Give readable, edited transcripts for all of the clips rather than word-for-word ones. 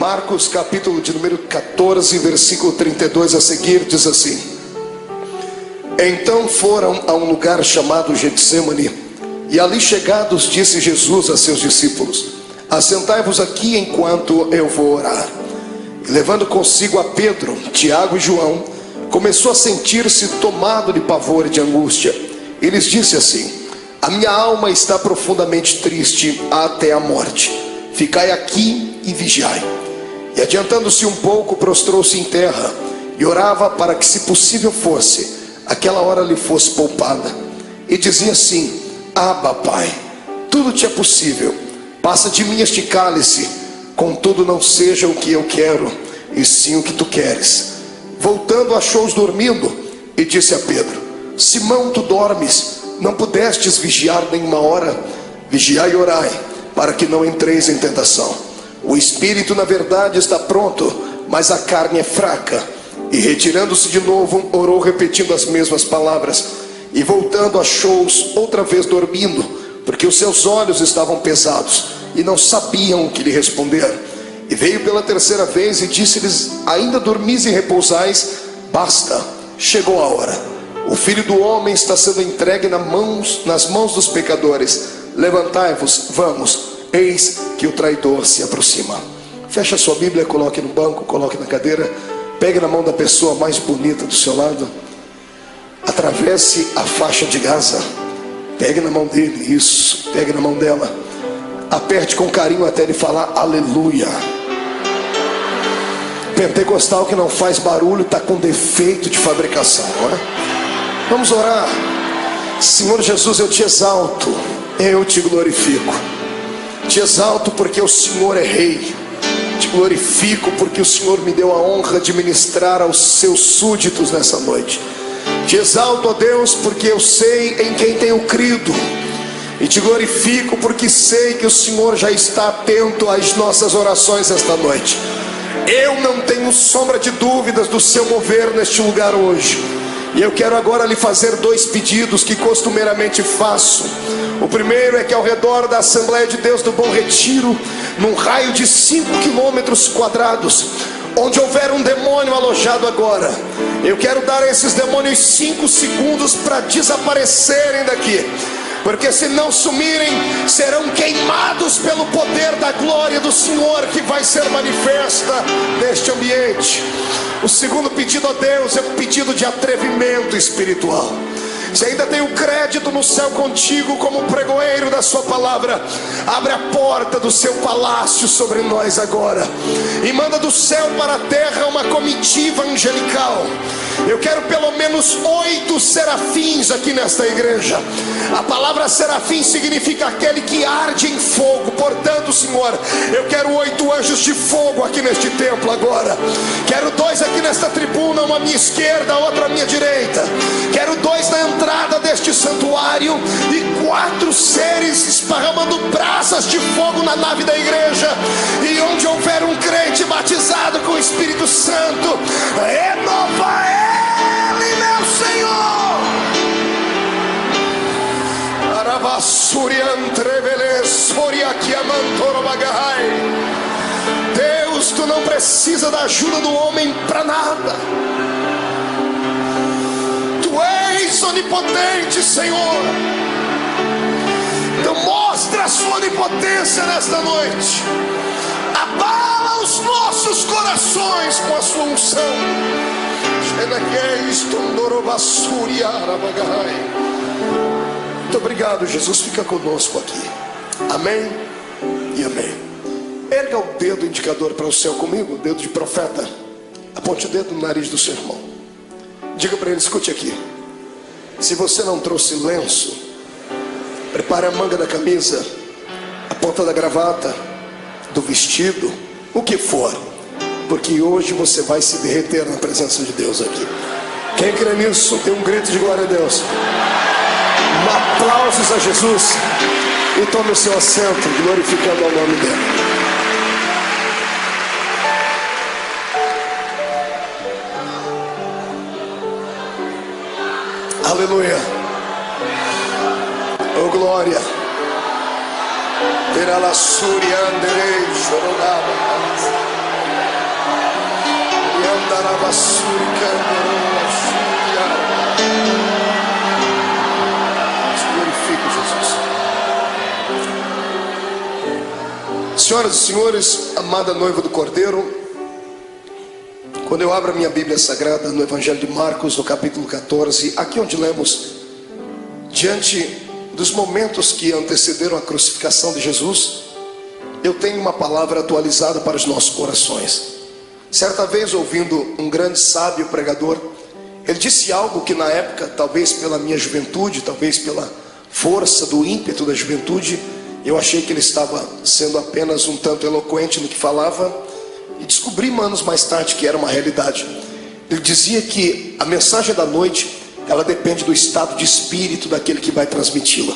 Marcos capítulo de número 14, versículo 32 a seguir, diz assim: Então foram a um lugar chamado Getsêmani, e ali chegados disse Jesus a seus discípulos: Assentai-vos aqui enquanto eu vou orar. E levando consigo a Pedro, Tiago e João, começou a sentir-se tomado de pavor e de angústia. E lhes disse assim: A minha alma está profundamente triste até a morte. Ficai aqui e vigiai. E adiantando-se um pouco, prostrou-se em terra e orava para que, se possível fosse, aquela hora lhe fosse poupada. E dizia assim: Abba, Pai, tudo te é possível. Passa de mim este cálice, contudo não seja o que eu quero, e sim o que tu queres. Voltando, achou-os dormindo e disse a Pedro: Simão, tu dormes? Não pudestes vigiar nenhuma hora? Vigiai e orai, para que não entreis em tentação. O espírito na verdade está pronto, mas a carne é fraca. E retirando-se de novo, orou repetindo as mesmas palavras. E voltando, achou-os outra vez dormindo, porque os seus olhos estavam pesados e não sabiam o que lhe responder. E veio pela terceira vez e disse-lhes: Ainda dormis e repousais? Basta, chegou a hora. O Filho do Homem está sendo entregue nas mãos dos pecadores. Levantai-vos, vamos, eis que o traidor se aproxima. Feche a sua Bíblia, coloque no banco, coloque na cadeira. Pegue na mão da pessoa mais bonita do seu lado. Atravesse a faixa de Gaza. Pegue na mão dele, isso, pegue na mão dela. Aperte com carinho até ele falar aleluia. Pentecostal que não faz barulho está com defeito de fabricação, não é? Vamos orar. Senhor Jesus, eu te exalto, eu te glorifico. Te exalto porque o Senhor é rei. Te glorifico porque o Senhor me deu a honra de ministrar aos seus súditos nessa noite. Te exalto, ó Deus, porque eu sei em quem tenho crido. E te glorifico porque sei que o Senhor já está atento às nossas orações esta noite. Eu não tenho sombra de dúvidas do seu mover neste lugar hoje. E eu quero agora lhe fazer dois pedidos que costumeiramente faço. O primeiro é que ao redor da Assembleia de Deus do Bom Retiro, num raio de 5 quilômetros quadrados, onde houver um demônio alojado agora, eu quero dar a esses demônios 5 segundos para desaparecerem daqui. Porque se não sumirem, serão queimados pelo poder da glória do Senhor que vai ser manifesta neste ambiente. O segundo pedido a Deus é um pedido de atrevimento espiritual. Se ainda tem o crédito no céu contigo como pregoeiro da sua palavra, abre a porta do seu palácio sobre nós agora e manda do céu para a terra uma comitiva angelical. Eu quero pelo menos 8 serafins aqui nesta igreja. A palavra serafim significa aquele que arde em fogo. Portanto, Senhor, eu quero 8 anjos de fogo aqui neste templo agora. Quero 2 aqui nesta tribuna, uma à minha esquerda, outra à minha direita. Quero 2 na entrada deste santuário e 4 seres esparramando brasas de fogo na nave da igreja. E onde houver um crente batizado com o Espírito Santo, renova ele, meu Senhor. Deus, tu não precisa da ajuda do homem para nada. Tu és onipotente, Senhor. Então mostra a sua onipotência nesta noite. Abala os nossos corações com a sua unção. Muito obrigado, Jesus. Fica conosco aqui. Amém e amém. Erga o dedo indicador para o céu comigo, o dedo de profeta. Aponte o dedo no nariz do seu irmão. Diga para ele: escute aqui. Se você não trouxe lenço, prepare a manga da camisa, a ponta da gravata, do vestido, o que for, porque hoje você vai se derreter na presença de Deus aqui. Quem crê nisso, dê um grito de glória a Deus. Aplausos a Jesus. E tome o seu assento, glorificando ao nome dele. Aleluia. Oh glória. Terá la suria anderei chorogaba. Glorifico, Jesus. Senhoras e senhores, amada noiva do Cordeiro, quando eu abro a minha Bíblia Sagrada no Evangelho de Marcos, no capítulo 14, aqui onde lemos, diante dos momentos que antecederam a crucificação de Jesus, eu tenho uma palavra atualizada para os nossos corações. Certa vez, ouvindo um grande sábio pregador, ele disse algo que na época, talvez pela minha juventude, talvez pela força do ímpeto da juventude, eu achei que ele estava sendo apenas um tanto eloquente no que falava, e descobri anos mais tarde que era uma realidade. Ele dizia que a mensagem da noite, ela depende do estado de espírito daquele que vai transmiti-la.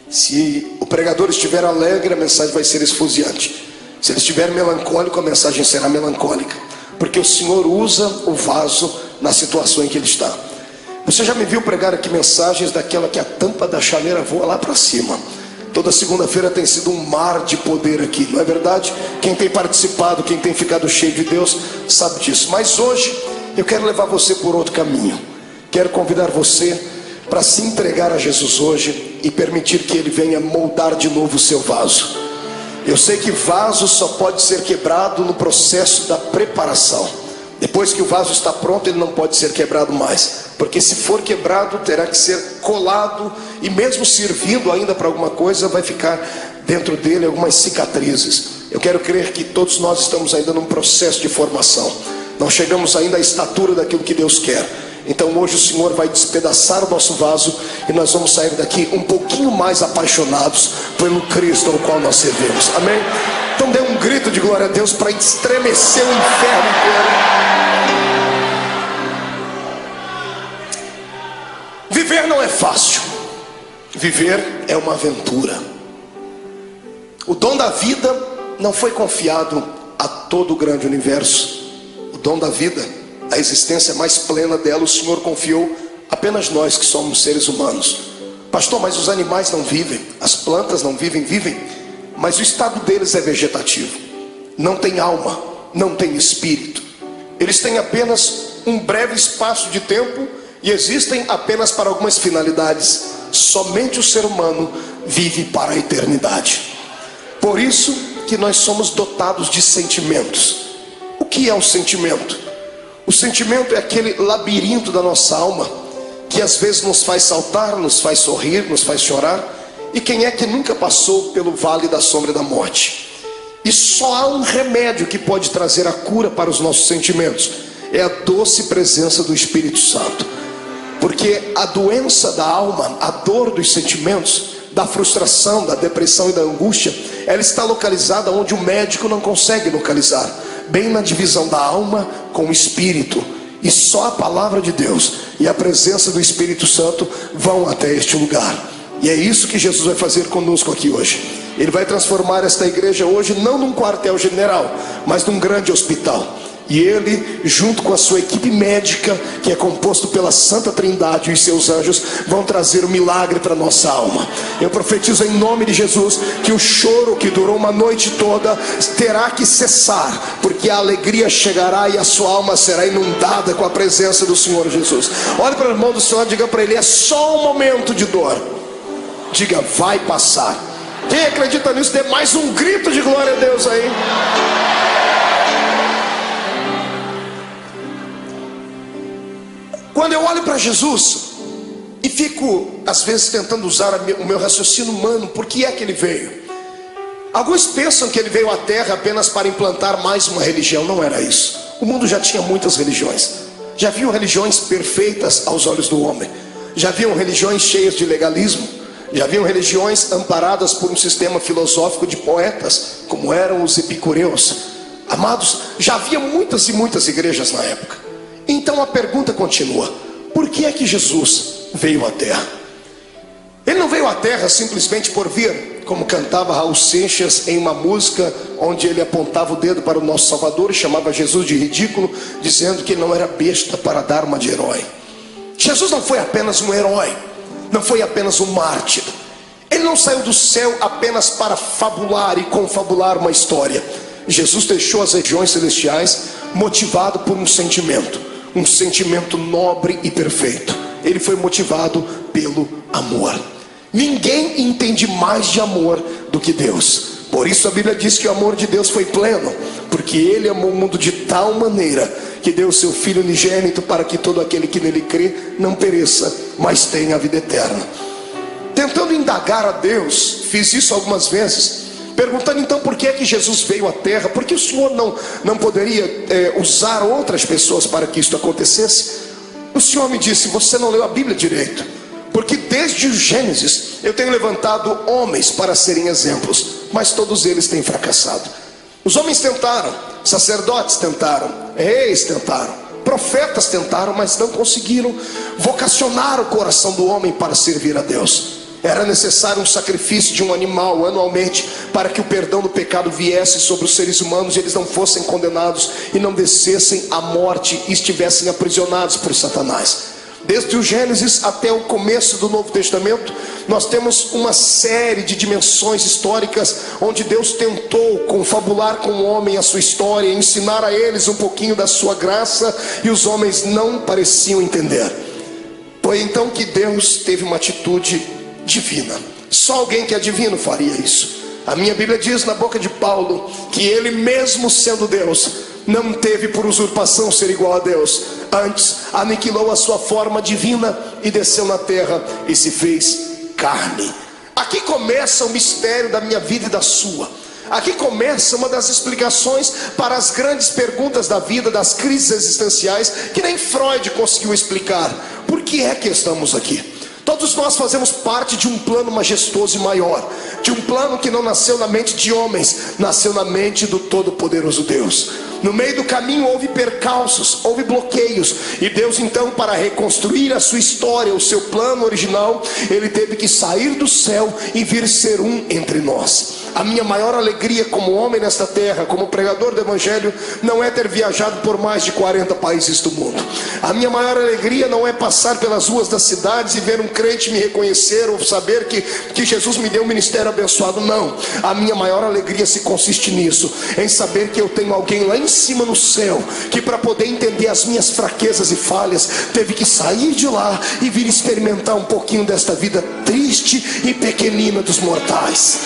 Se o pregador estiver alegre, a mensagem vai ser esfuziante. Se ele estiver melancólico, a mensagem será melancólica, porque o Senhor usa o vaso na situação em que ele está. Você já me viu pregar aqui mensagens daquela que a tampa da chaleira voa lá para cima. Toda segunda-feira tem sido um mar de poder aqui, não é verdade? Quem tem participado, quem tem ficado cheio de Deus, sabe disso. Mas hoje eu quero levar você por outro caminho. Quero convidar você para se entregar a Jesus hoje e permitir que Ele venha moldar de novo o seu vaso. Eu sei que vaso só pode ser quebrado no processo da preparação. Depois que o vaso está pronto, ele não pode ser quebrado mais, porque se for quebrado, terá que ser colado, e mesmo servindo ainda para alguma coisa, vai ficar dentro dele algumas cicatrizes. Eu quero crer que todos nós estamos ainda num processo de formação. Não chegamos ainda à estatura daquilo que Deus quer. Então hoje o Senhor vai despedaçar o nosso vaso, e nós vamos sair daqui um pouquinho mais apaixonados pelo Cristo ao qual nós servimos. Amém? Então dê um grito de glória a Deus para estremecer o inferno inteiro. Viver não é fácil. Viver é uma aventura. O dom da vida não foi confiado a todo o grande universo. O dom da vida, a existência mais plena dela, o Senhor confiou apenas nós que somos seres humanos. Pastor, mas os animais não vivem, as plantas não vivem, mas o estado deles é vegetativo. Não tem alma, não tem espírito. Eles têm apenas um breve espaço de tempo e existem apenas para algumas finalidades. Somente o ser humano vive para a eternidade. Por isso que nós somos dotados de sentimentos. O que é um sentimento? O sentimento é aquele labirinto da nossa alma que às vezes nos faz saltar, nos faz sorrir, nos faz chorar. E quem é que nunca passou pelo vale da sombra da morte? E só há um remédio que pode trazer a cura para os nossos sentimentos: é a doce presença do Espírito Santo. Porque a doença da alma, a dor dos sentimentos, da frustração, da depressão e da angústia, ela está localizada onde o médico não consegue localizar, bem na divisão da alma com o espírito. E só a palavra de Deus e a presença do Espírito Santo vão até este lugar. E é isso que Jesus vai fazer conosco aqui hoje. Ele vai transformar esta igreja hoje não num quartel-general, mas num grande hospital. E ele, junto com a sua equipe médica, que é composto pela Santa Trindade e os seus anjos, vão trazer o milagre para a nossa alma. Eu profetizo em nome de Jesus que o choro que durou uma noite toda terá que cessar, porque a alegria chegará e a sua alma será inundada com a presença do Senhor Jesus. Olhe para o irmão do Senhor, diga para ele: é só um momento de dor. Diga: vai passar. Quem acredita nisso, dê mais um grito de glória a Deus aí. Quando eu olho para Jesus e fico às vezes tentando usar o meu raciocínio humano, por que é que ele veio? Alguns pensam que ele veio à terra apenas para implantar mais uma religião. Não era isso. O mundo já tinha muitas religiões. Já haviam religiões perfeitas aos olhos do homem. Já haviam religiões cheias de legalismo. Já haviam religiões amparadas por um sistema filosófico de poetas, como eram os epicureus. Amados, já havia muitas e muitas igrejas na época. Então a pergunta continua: por que é que Jesus veio à terra? Ele não veio à terra simplesmente por vir, como cantava Raul Seixas em uma música onde ele apontava o dedo para o nosso Salvador e chamava Jesus de ridículo, dizendo que ele não era besta para dar uma de herói. Jesus não foi apenas um herói, não foi apenas um mártir. Ele não saiu do céu apenas para fabular e confabular uma história. Jesus deixou as regiões celestiais motivado por um sentimento nobre e perfeito. Ele foi motivado pelo amor. Ninguém entende mais de amor do que Deus. Por isso a Bíblia diz que o amor de Deus foi pleno, porque Ele amou o mundo de tal maneira que deu o seu Filho unigênito, para que todo aquele que nele crê não pereça, mas tenha a vida eterna. Tentando indagar a Deus, fiz isso algumas vezes, perguntando então por que é que Jesus veio à terra, porque o Senhor não poderia usar outras pessoas para que isso acontecesse. O Senhor me disse: você não leu a Bíblia direito, porque desde o Gênesis eu tenho levantado homens para serem exemplos, mas todos eles têm fracassado. Os homens tentaram, sacerdotes tentaram, reis tentaram, profetas tentaram, mas não conseguiram vocacionar o coração do homem para servir a Deus. Era necessário um sacrifício de um animal anualmente, para que o perdão do pecado viesse sobre os seres humanos e eles não fossem condenados e não descessem à morte e estivessem aprisionados por Satanás. Desde o Gênesis até o começo do Novo Testamento, nós temos uma série de dimensões históricas onde Deus tentou confabular com o homem a sua história, ensinar a eles um pouquinho da sua graça, e os homens não pareciam entender. Foi então que Deus teve uma atitude divina. Só alguém que é divino faria isso. A minha Bíblia diz na boca de Paulo que ele, mesmo sendo Deus, não teve por usurpação ser igual a Deus. Antes aniquilou a sua forma divina e desceu na terra e se fez carne. Aqui começa o mistério da minha vida e da sua. Aqui começa uma das explicações para as grandes perguntas da vida, das crises existenciais, que nem Freud conseguiu explicar. Por que é que estamos aqui? Todos nós fazemos parte de um plano majestoso e maior, de um plano que não nasceu na mente de homens, nasceu na mente do Todo-Poderoso Deus. No meio do caminho houve percalços, houve bloqueios, e Deus então, para reconstruir a sua história, o seu plano original, Ele teve que sair do céu e vir ser um entre nós. A minha maior alegria como homem nesta terra, como pregador do Evangelho, não é ter viajado por mais de 40 países do mundo. A minha maior alegria não é passar pelas ruas das cidades e ver um crente me reconhecer, ou saber que Jesus me deu um ministério abençoado. Não, a minha maior alegria se consiste nisso, em saber que eu tenho alguém lá em cima no céu, que para poder entender as minhas fraquezas e falhas, teve que sair de lá e vir experimentar um pouquinho desta vida triste e pequenina dos mortais.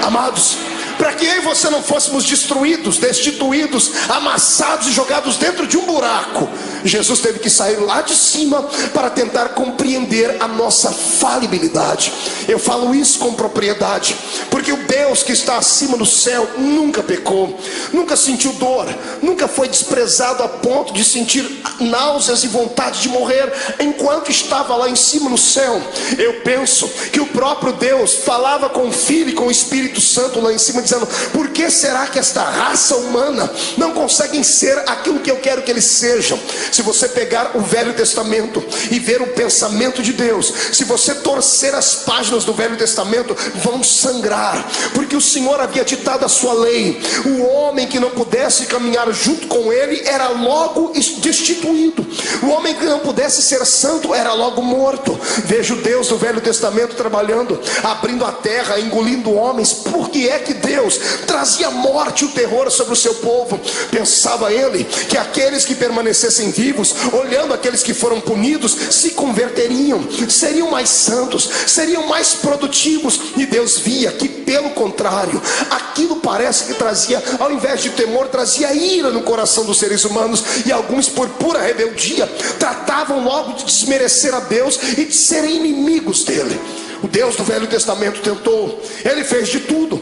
Amados, para que eu e você não fôssemos destruídos, destituídos, amassados e jogados dentro de um buraco, Jesus teve que sair lá de cima para tentar compreender a nossa falibilidade. Eu falo isso com propriedade, porque o Deus que está acima no céu nunca pecou, nunca sentiu dor, nunca foi desprezado a ponto de sentir náuseas e vontade de morrer enquanto estava lá em cima no céu. Eu penso que o próprio Deus falava com o Filho e com o Espírito Santo lá em cima, dizendo: por que será que esta raça humana não conseguem ser aquilo que eu quero que eles sejam? Se você pegar o Velho Testamento e ver o pensamento de Deus, se você torcer as páginas do Velho Testamento, vão sangrar, porque o Senhor havia ditado a sua lei. O homem que não pudesse caminhar junto com ele era logo destituído. O homem que não pudesse ser santo era logo morto. Veja o Deus do Velho Testamento trabalhando, abrindo a terra, engolindo homens. Por que é que Deus trazia morte e o terror sobre o seu povo? Pensava ele que aqueles que permanecessem vivos, olhando aqueles que foram punidos, se converteriam, seriam mais santos, seriam mais produtivos. E Deus via que, pelo contrário, aquilo parece que trazia, ao invés de temor, trazia ira no coração dos seres humanos. E alguns, por pura rebeldia, tratavam logo de desmerecer a Deus e de serem inimigos dele. O Deus do Velho Testamento tentou, ele fez de tudo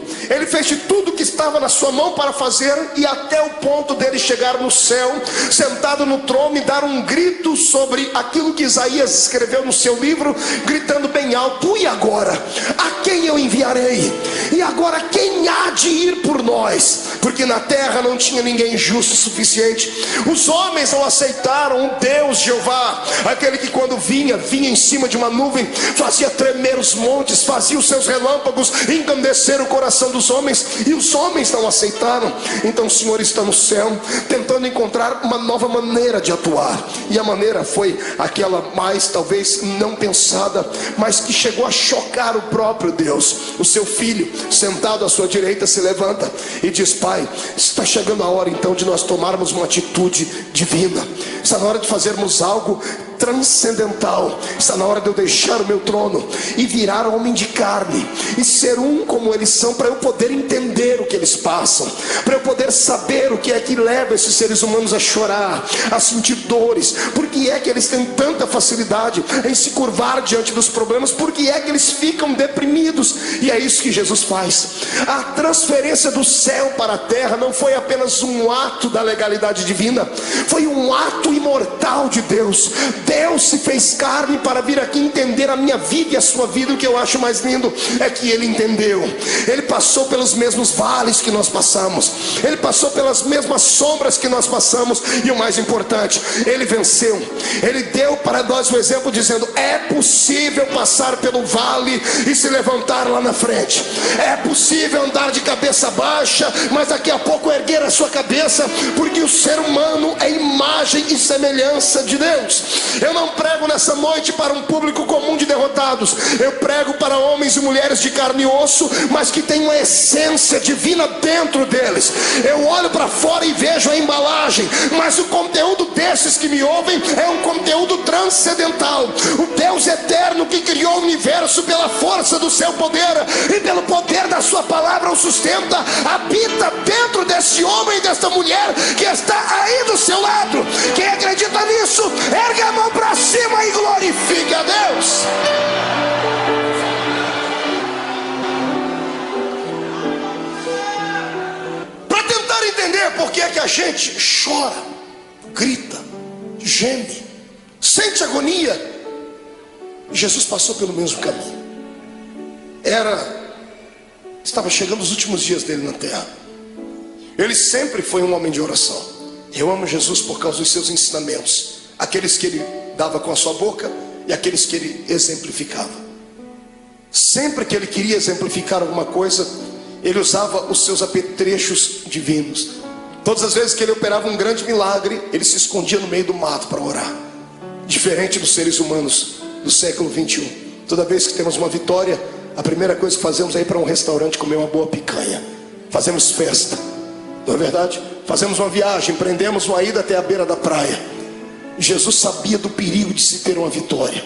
que estava na sua mão para fazer, e até o ponto dele chegar no céu, sentado no trono, e dar um grito sobre aquilo que Isaías escreveu no seu livro, gritando bem alto: e agora? A quem eu enviarei? E agora quem há de ir por nós? Porque na terra não tinha ninguém justo o suficiente. Os homens não aceitaram o Deus Jeová, aquele que quando vinha em cima de uma nuvem, fazia tremer os montes, fazia os seus relâmpagos engrandecer o coração dos homens, e os homens não aceitaram. Então o Senhor está no céu, tentando encontrar uma nova maneira de atuar, e a maneira foi aquela mais talvez não pensada, mas que chegou a chocar o próprio Deus. O seu filho, sentado à sua direita, se levanta e diz: Pai, vai. Está chegando a hora então de nós tomarmos uma atitude divina. Está na hora de fazermos algo transcendental. Está na hora de eu deixar o meu trono e virar homem de carne e ser um como eles são, para eu poder entender o que eles passam, para eu poder saber o que é que leva esses seres humanos a chorar, a sentir dores. Por que é que eles têm tanta facilidade em se curvar diante dos problemas? Por que é que eles ficam deprimidos? E é isso que Jesus faz. A transferência do céu para a terra não foi apenas um ato da legalidade divina, foi um ato imortal de Deus. Deus se fez carne para vir aqui entender a minha vida e a sua vida. O que eu acho mais lindo é que Ele entendeu. Ele passou pelos mesmos vales que nós passamos, Ele passou pelas mesmas sombras que nós passamos, e o mais importante, Ele venceu. Ele deu para nós o exemplo dizendo: é possível passar pelo vale e se levantar lá na frente. É possível andar de cabeça baixa, mas daqui a pouco erguer a sua cabeça, porque o ser humano é imagem e semelhança de Deus. Eu não prego nessa noite para um público comum de derrotados. Eu prego para homens e mulheres de carne e osso, mas que tem uma essência divina dentro deles. Eu olho para fora e vejo a embalagem, mas o conteúdo desses que me ouvem é um conteúdo transcendental. O Deus eterno que criou o universo pela força do seu poder e pelo poder da sua palavra o sustenta, habita dentro desse homem e desta mulher que está aí do seu lado. Quem acredita nisso, erga a mão para cima e glorifique a Deus. Para tentar entender por que é que a gente chora, grita, geme, sente agonia, Jesus passou pelo mesmo caminho. Estava chegando os últimos dias dele na terra. Ele sempre foi um homem de oração. Eu amo Jesus por causa dos seus ensinamentos, aqueles que ele dava com a sua boca e aqueles que ele exemplificava. Sempre que ele queria exemplificar alguma coisa, ele usava os seus apetrechos divinos. Todas as vezes que ele operava um grande milagre, ele se escondia no meio do mato para orar. Diferente dos seres humanos do século 21. Toda vez que temos uma vitória, a primeira coisa que fazemos é ir para um restaurante comer uma boa picanha. Fazemos festa, não é verdade? Fazemos uma viagem, prendemos uma ida até a beira da praia. Jesus sabia do perigo de se ter uma vitória.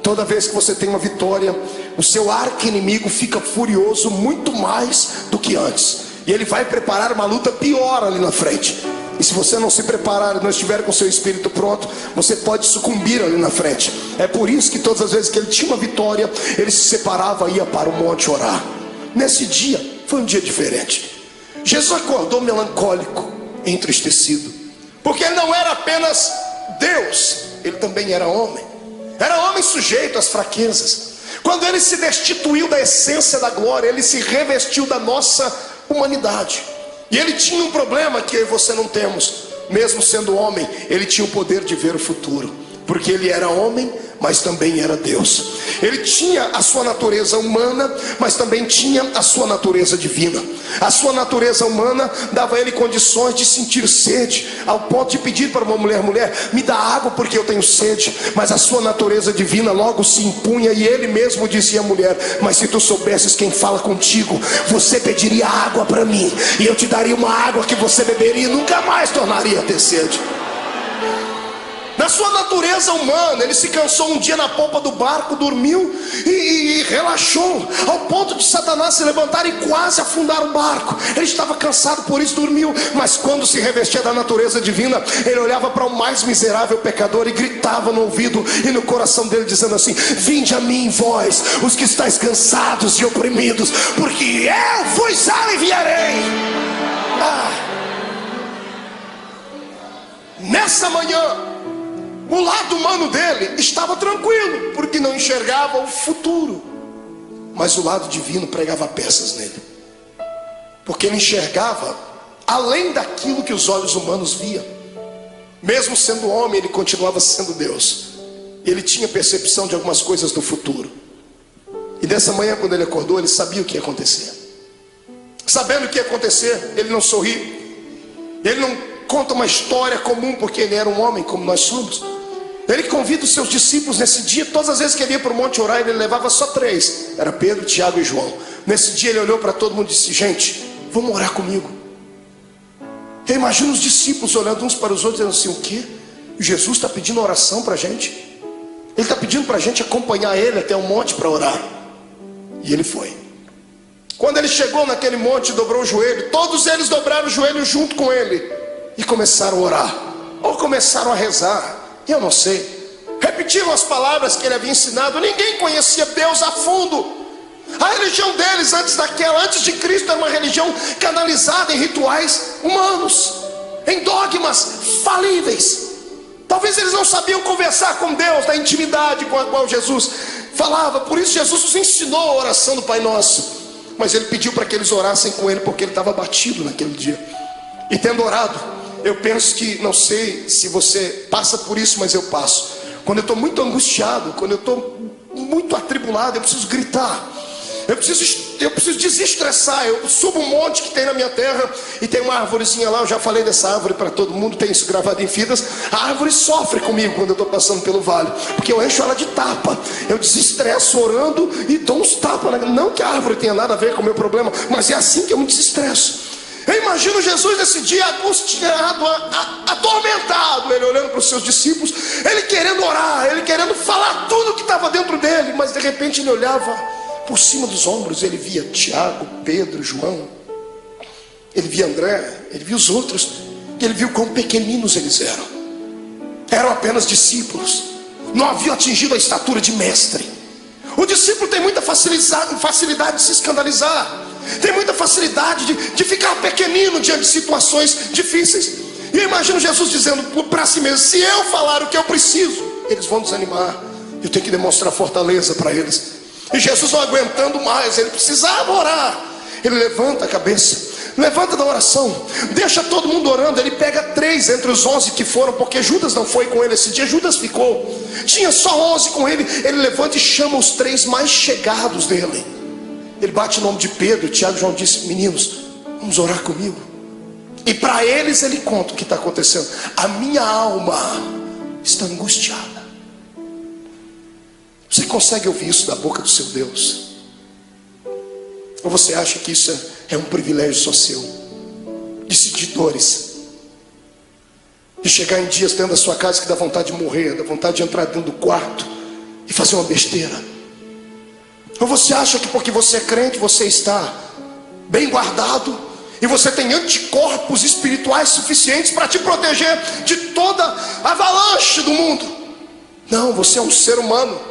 Toda vez que você tem uma vitória, o seu arqui-inimigo fica furioso muito mais do que antes, e ele vai preparar uma luta pior ali na frente. E se você não se preparar e não estiver com o seu espírito pronto, você pode sucumbir ali na frente. É por isso que todas as vezes que ele tinha uma vitória, ele se separava e ia para o monte orar. Nesse dia, foi um dia diferente. Jesus acordou melancólico, entristecido, porque ele não era apenas Deus, ele também era homem. Era homem sujeito às fraquezas. Quando ele se destituiu da essência da glória, ele se revestiu da nossa humanidade. E ele tinha um problema que eu e você não temos. Mesmo sendo homem, ele tinha o poder de ver o futuro, porque ele era homem, mas também era Deus. Ele tinha a sua natureza humana, mas também tinha a sua natureza divina. A sua natureza humana dava a ele condições de sentir sede, ao ponto de pedir para uma mulher: me dá água porque eu tenho sede. Mas a sua natureza divina logo se impunha, e ele mesmo dizia à mulher: mas se tu soubesses quem fala contigo, você pediria água para mim, e eu te daria uma água que você beberia e nunca mais tornaria a ter sede. Na sua natureza humana, ele se cansou um dia na polpa do barco, dormiu e relaxou, ao ponto de Satanás se levantar e quase afundar o barco. Ele estava cansado, por isso dormiu. Mas quando se revestia da natureza divina, ele olhava para o mais miserável pecador e gritava no ouvido e no coração dele, dizendo assim: vinde a mim, vós, os que estáis cansados e oprimidos, porque eu vos aliviarei. Nessa manhã, o lado humano dele estava tranquilo, porque não enxergava o futuro. Mas o lado divino pregava peças nele, porque ele enxergava além daquilo que os olhos humanos viam. Mesmo sendo homem, ele continuava sendo Deus. Ele tinha percepção de algumas coisas do futuro. E dessa manhã, quando ele acordou, ele sabia o que ia acontecer. Sabendo o que ia acontecer, ele não sorri, ele não conta uma história comum, porque ele era um homem como nós somos. Ele convida os seus discípulos nesse dia. Todas as vezes que ele ia para o monte orar, ele levava só 3. Era Pedro, Tiago e João. Nesse dia ele olhou para todo mundo e disse: gente, vamos orar comigo. Eu imagino os discípulos olhando uns para os outros, dizendo assim: o quê? Jesus está pedindo oração para a gente? Ele está pedindo para a gente acompanhar ele até o monte para orar. E ele foi. Quando ele chegou naquele monte, dobrou o joelho. Todos eles dobraram o joelho junto com ele e começaram a orar, ou começaram a rezar, eu não sei. Repetiram as palavras que ele havia ensinado. Ninguém conhecia Deus a fundo. A religião deles antes de Cristo era uma religião canalizada em rituais humanos, em dogmas falíveis. Talvez eles não sabiam conversar com Deus na intimidade com a qual Jesus falava. Por isso Jesus nos ensinou a oração do Pai Nosso. Mas ele pediu para que eles orassem com ele, porque ele estava abatido naquele dia. E tendo orado, eu penso que, não sei se você passa por isso, mas eu passo. Quando eu estou muito angustiado, quando eu estou muito atribulado, eu preciso gritar. Eu preciso desestressar. Eu subo um monte que tem na minha terra e tem uma árvorezinha lá. Eu já falei dessa árvore para todo mundo, tem isso gravado em fitas. A árvore sofre comigo quando eu estou passando pelo vale, porque eu encho ela de tapa. Eu desestresso orando e dou uns tapas. Não que a árvore tenha nada a ver com o meu problema, mas é assim que eu me desestresso. Eu imagino Jesus nesse dia angustiado, atormentado, ele olhando para os seus discípulos, ele querendo orar, ele querendo falar tudo que estava dentro dele, mas de repente ele olhava por cima dos ombros, ele via Tiago, Pedro, João, ele via André, ele via os outros, e ele viu quão pequeninos eles eram apenas discípulos, não haviam atingido a estatura de mestre. O discípulo tem muita facilidade de se escandalizar, tem muita facilidade de ficar pequenino diante de situações difíceis. E eu imagino Jesus dizendo para si mesmo: se eu falar o que eu preciso, eles vão desanimar, eu tenho que demonstrar fortaleza para eles. E Jesus não aguentando mais, ele precisava orar. Ele levanta a cabeça, levanta da oração, deixa todo mundo orando. Ele pega 3 entre os 11 que foram, porque Judas não foi com ele esse dia, Judas ficou, tinha só 11 com ele. Ele levanta e chama os 3 mais chegados dele. Ele bate o nome de Pedro, Tiago e João, disse: meninos, vamos orar comigo. E para eles ele conta o que está acontecendo. A minha alma está angustiada. Você consegue ouvir isso da boca do seu Deus? Ou você acha que isso é um privilégio só seu? De sentir dores, de chegar em dias dentro da sua casa que dá vontade de morrer, dá vontade de entrar dentro do quarto e fazer uma besteira? Ou você acha que porque você é crente, você está bem guardado e você tem anticorpos espirituais suficientes para te proteger de toda a avalanche do mundo? Não, você é um ser humano.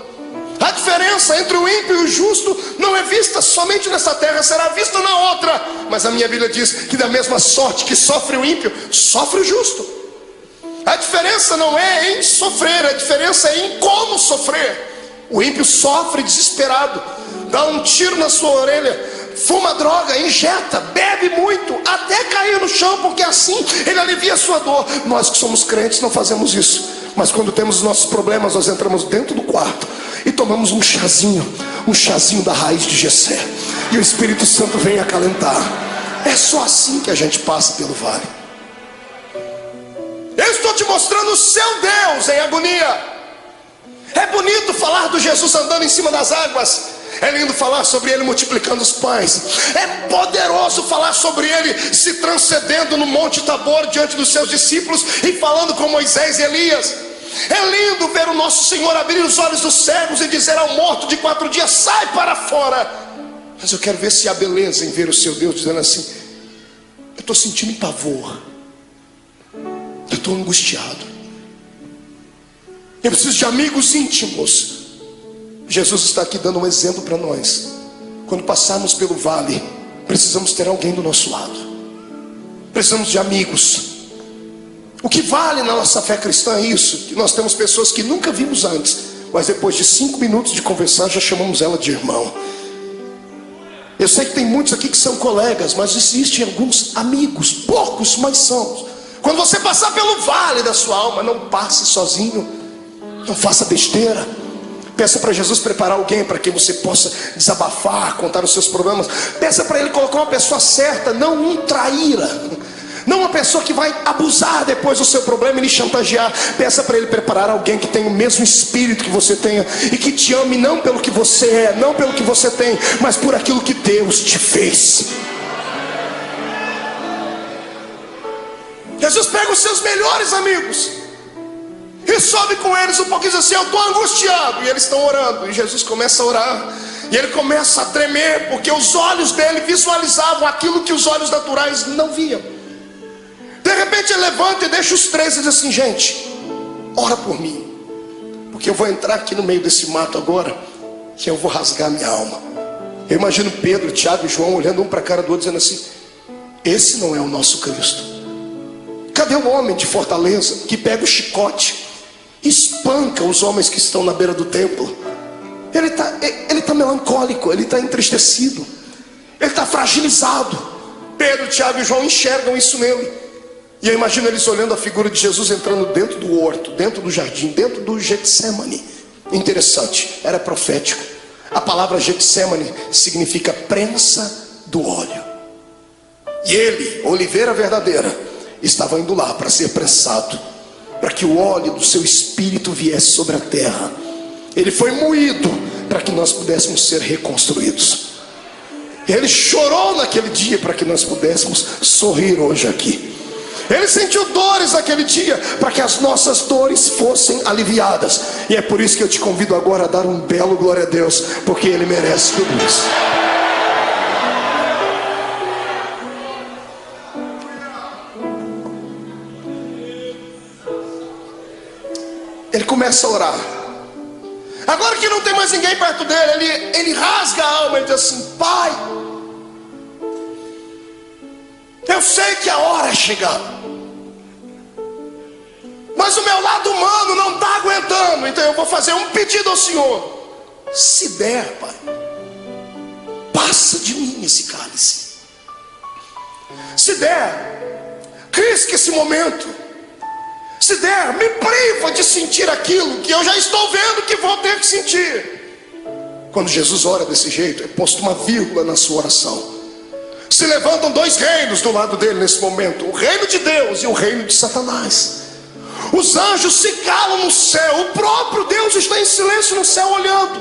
A diferença entre o ímpio e o justo não é vista somente nessa terra, será vista na outra. Mas a minha Bíblia diz que da mesma sorte que sofre o ímpio, sofre o justo. A diferença não é em sofrer, a diferença é em como sofrer. O ímpio sofre desesperado, dá um tiro na sua orelha, fuma droga, injeta, bebe muito, até cair no chão, porque assim ele alivia a sua dor. Nós que somos crentes não fazemos isso. Mas quando temos os nossos problemas, nós entramos dentro do quarto e tomamos um chazinho da raiz de Jessé, e o Espírito Santo vem acalentar. É só assim que a gente passa pelo vale. Eu estou te mostrando o seu Deus em agonia. É bonito falar do Jesus andando em cima das águas, é lindo falar sobre ele multiplicando os pães, é poderoso falar sobre ele se transcendendo no Monte Tabor diante dos seus discípulos e falando com Moisés e Elias. É lindo ver o nosso Senhor abrir os olhos dos cegos e dizer ao morto de 4 dias: sai para fora. Mas eu quero ver se há beleza em ver o seu Deus dizendo assim: eu estou sentindo pavor, eu estou angustiado, eu preciso de amigos íntimos. Jesus está aqui dando um exemplo para nós. Quando passarmos pelo vale, precisamos ter alguém do nosso lado, precisamos de amigos. O que vale na nossa fé cristã é isso, que nós temos pessoas que nunca vimos antes, mas depois de 5 minutos de conversar já chamamos ela de irmão. Eu sei que tem muitos aqui que são colegas, mas existem alguns amigos, poucos, mas são. Quando você passar pelo vale da sua alma, não passe sozinho, não faça besteira. Peça para Jesus preparar alguém para que você possa desabafar, contar os seus problemas. Peça para Ele colocar uma pessoa certa, não um traíra, não uma pessoa que vai abusar depois do seu problema e lhe chantagear. Peça para Ele preparar alguém que tenha o mesmo espírito que você tenha e que te ame não pelo que você é, não pelo que você tem, mas por aquilo que Deus te fez. seus melhores amigos e sobe com eles um pouquinho e diz assim: eu estou angustiado. E eles estão orando, e Jesus começa a orar, e ele começa a tremer, porque os olhos dele visualizavam aquilo que os olhos naturais não viam. De repente ele levanta e deixa os três e diz assim: gente, ora por mim, porque eu vou entrar aqui no meio desse mato agora, que eu vou rasgar minha alma. Eu imagino Pedro, Tiago e João olhando um para a cara do outro, dizendo assim: esse não é o nosso Cristo. Cadê o homem de Fortaleza que pega o chicote, espanca os homens que estão na beira do templo? Ele está melancólico, ele está entristecido, ele está fragilizado. Pedro, Tiago e João enxergam isso nele. E eu imagino eles olhando a figura de Jesus entrando dentro do horto, dentro do jardim, dentro do Getsemane. Interessante, era profético. A palavra Getsemane significa prensa do óleo. E ele, oliveira verdadeira, estava indo lá para ser prensado, para que o óleo do seu espírito viesse sobre a terra. Ele foi moído para que nós pudéssemos ser reconstruídos. Ele chorou naquele dia para que nós pudéssemos sorrir hoje aqui. Ele sentiu dores naquele dia para que as nossas dores fossem aliviadas. E é por isso que eu te convido agora a dar um belo glória a Deus, porque Ele merece tudo isso. Ele começa a orar. Agora que não tem mais ninguém perto dele, ele rasga a alma e diz assim: Pai, eu sei que a hora é chegada, mas o meu lado humano não está aguentando. Então eu vou fazer um pedido ao Senhor: se der, Pai, passa de mim esse cálice. Se der, risque esse momento. Se der, me priva de sentir aquilo que eu já estou vendo que vou ter que sentir. Quando Jesus ora desse jeito, é posto uma vírgula na sua oração. Se levantam dois reinos do lado dele nesse momento: o reino de Deus e o reino de Satanás. Os anjos se calam no céu, o próprio Deus está em silêncio no céu olhando.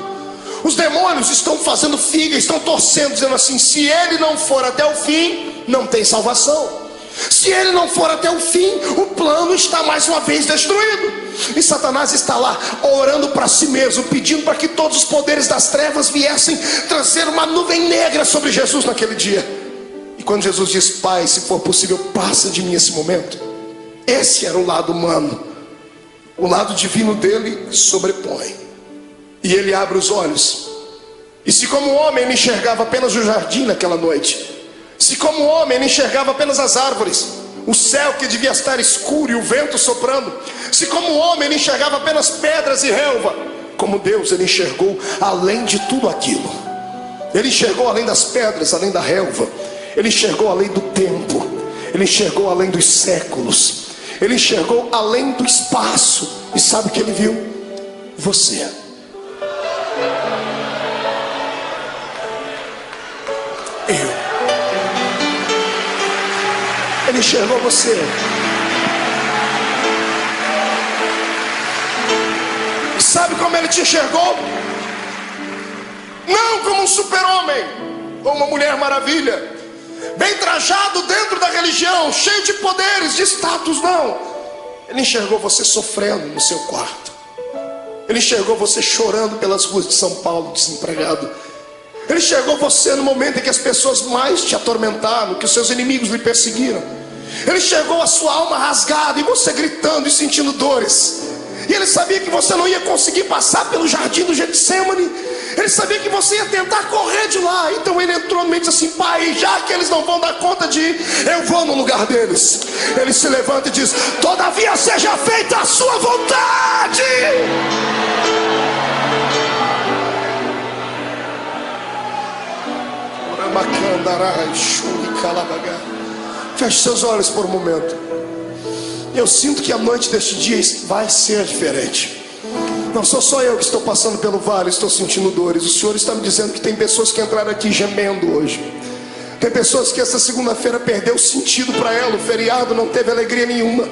Os demônios estão fazendo figa, estão torcendo, dizendo assim: se ele não for até o fim, não tem salvação. Se ele não for até o fim, o plano está mais uma vez destruído. E Satanás está lá orando para si mesmo, pedindo para que todos os poderes das trevas viessem trazer uma nuvem negra sobre Jesus naquele dia. E quando Jesus diz: Pai, se for possível, passa de mim esse momento, esse era o lado humano. O lado divino dele sobrepõe. E ele abre os olhos. E se como homem ele enxergava apenas o jardim naquela noite, se como homem ele enxergava apenas as árvores, o céu que devia estar escuro e o vento soprando, se como homem ele enxergava apenas pedras e relva, como Deus ele enxergou além de tudo aquilo. Ele enxergou além das pedras, além da relva. Ele enxergou além do tempo. Ele enxergou além dos séculos. Ele enxergou além do espaço. E sabe o que ele viu? Você. Eu. Ele enxergou você. E sabe como ele te enxergou? Não como um super-homem ou uma mulher maravilha, bem trajado dentro da religião, cheio de poderes, de status, não. Ele enxergou você sofrendo no seu quarto. Ele enxergou você chorando pelas ruas de São Paulo, desempregado. Ele enxergou você no momento em que as pessoas mais te atormentaram, que os seus inimigos lhe perseguiram. Ele enxergou a sua alma rasgada e você gritando e sentindo dores. E ele sabia que você não ia conseguir passar pelo jardim do Getsemane. Ele sabia que você ia tentar correr de lá. Então ele entrou no meio e disse assim: Pai, já que eles não vão dar conta de ir, eu vou no lugar deles. Ele se levanta e diz: todavia seja feita a sua vontade. Feche seus olhos por um momento. Eu sinto que a noite deste dia vai ser diferente. Não sou só eu que estou passando pelo vale, estou sentindo dores. O Senhor está me dizendo que tem pessoas que entraram aqui gemendo hoje. Tem pessoas que essa segunda-feira perdeu sentido para ela. O feriado não teve alegria nenhuma.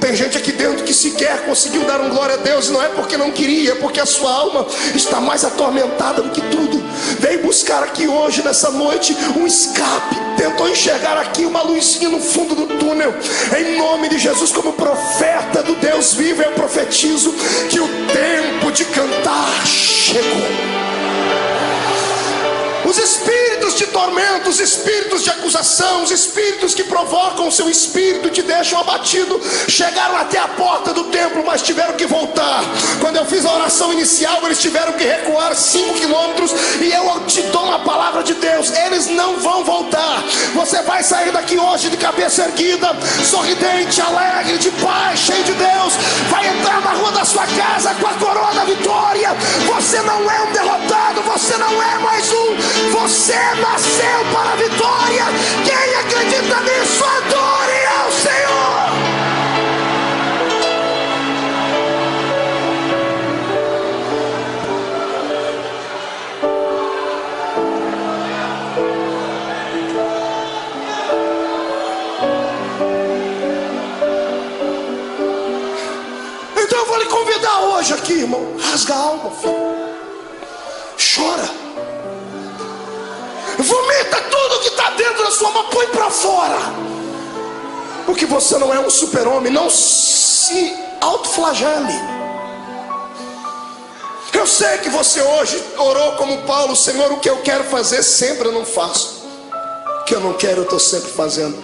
Tem gente aqui dentro que sequer conseguiu dar um glória a Deus, e não é porque não queria, é porque a sua alma está mais atormentada do que tudo. Veio buscar aqui hoje, nessa noite, um escape. Tentou enxergar aqui uma luzinha no fundo do túnel. Em nome de Jesus, como profeta do Deus vivo, eu profetizo que o tempo de cantar chegou. Os espíritos de tormento, os espíritos de acusação, os espíritos que provocam o seu espírito, te deixam abatido, chegaram até a porta do templo, mas tiveram que voltar. Quando eu fiz a oração inicial, eles tiveram que recuar 5 quilômetros. E eu te dou uma palavra de Deus: eles não vão voltar. Você vai sair daqui hoje de cabeça erguida, sorridente, alegre, de paz, cheio de Deus. Vai entrar na rua da sua casa com a coroa da vitória. Você não é um derrotado, você não é mais um. Você nasceu para a vitória. Quem acredita nisso, adore ao Senhor. Então eu vou lhe convidar hoje aqui, irmão. Rasga a alma, filho. Chora. Vomita tudo que está dentro da sua alma, põe para fora. Porque você não é um super-homem. Não se autoflagele. Eu sei que você hoje orou como Paulo: Senhor, o que eu quero fazer sempre eu não faço, o que eu não quero eu estou sempre fazendo.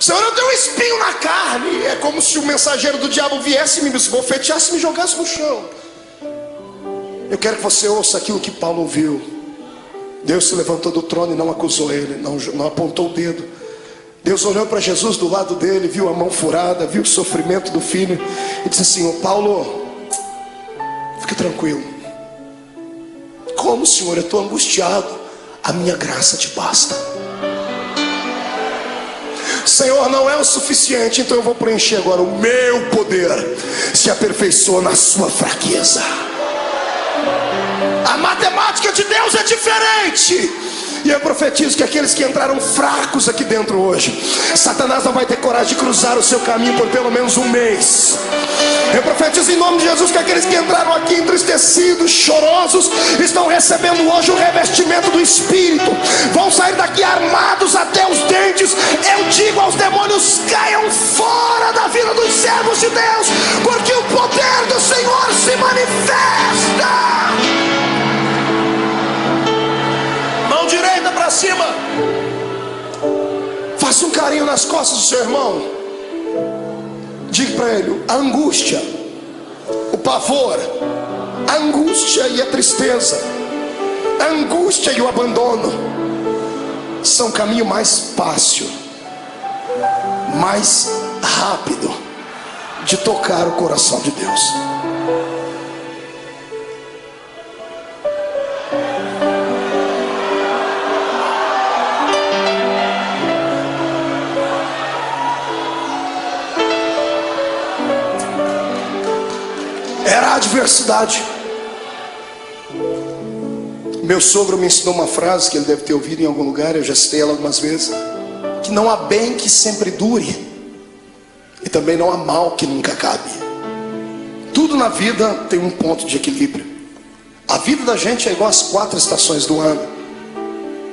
Senhor, eu tenho um espinho na carne. É como se o mensageiro do diabo viesse, me esbofeteasse e me jogasse no chão. Eu quero que você ouça aquilo que Paulo ouviu. Deus se levantou do trono e não acusou ele, não apontou o dedo. Deus olhou para Jesus do lado dele, viu a mão furada, viu o sofrimento do filho e disse assim: ô Paulo, fique tranquilo. Como, Senhor? Eu estou angustiado. A minha graça te basta. Senhor, não é o suficiente, então eu vou preencher agora. O meu poder se aperfeiçoa na sua fraqueza. A matemática de Deus é diferente. E eu profetizo que aqueles que entraram fracos aqui dentro hoje, Satanás não vai ter coragem de cruzar o seu caminho por pelo menos um mês. Eu profetizo em nome de Jesus que aqueles que entraram aqui entristecidos, chorosos, estão recebendo hoje o revestimento do Espírito. Vão sair daqui armados até os dentes. Eu digo aos demônios: caiam fora da vida dos servos de Deus, porque o poder do Senhor se manifesta. Mão direita para cima. Faça um carinho nas costas do seu irmão. Diga para ele: a angústia, o pavor, a angústia e a tristeza, a angústia e o abandono são o caminho mais fácil, mais rápido de tocar o coração de Deus. Era a adversidade. Meu sogro me ensinou uma frase que ele deve ter ouvido em algum lugar, eu já citei ela algumas vezes: que não há bem que sempre dure, e também não há mal que nunca acabe. Tudo na vida tem um ponto de equilíbrio. A vida da gente é igual às 4 estações do ano.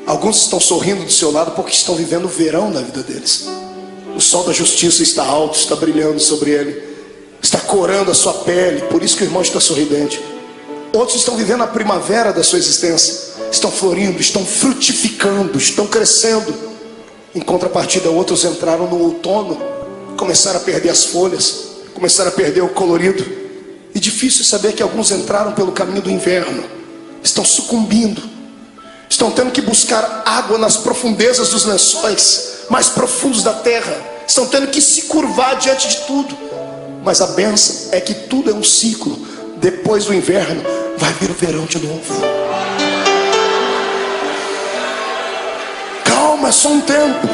Alguns estão sorrindo do seu lado porque estão vivendo o verão na vida deles. O sol da justiça está alto, está brilhando sobre ele, está corando a sua pele, por isso que o irmão está sorridente. Outros estão vivendo a primavera da sua existência, estão florindo, estão frutificando, estão crescendo. Em contrapartida, outros entraram no outono, começaram a perder as folhas, começaram a perder o colorido. E difícil saber que alguns entraram pelo caminho do inverno, estão sucumbindo, estão tendo que buscar água nas profundezas dos lençóis mais profundos da terra, estão tendo que se curvar diante de tudo. Mas a bênção é que tudo é um ciclo. Depois do inverno vai vir o verão de novo. Calma, é só um tempo.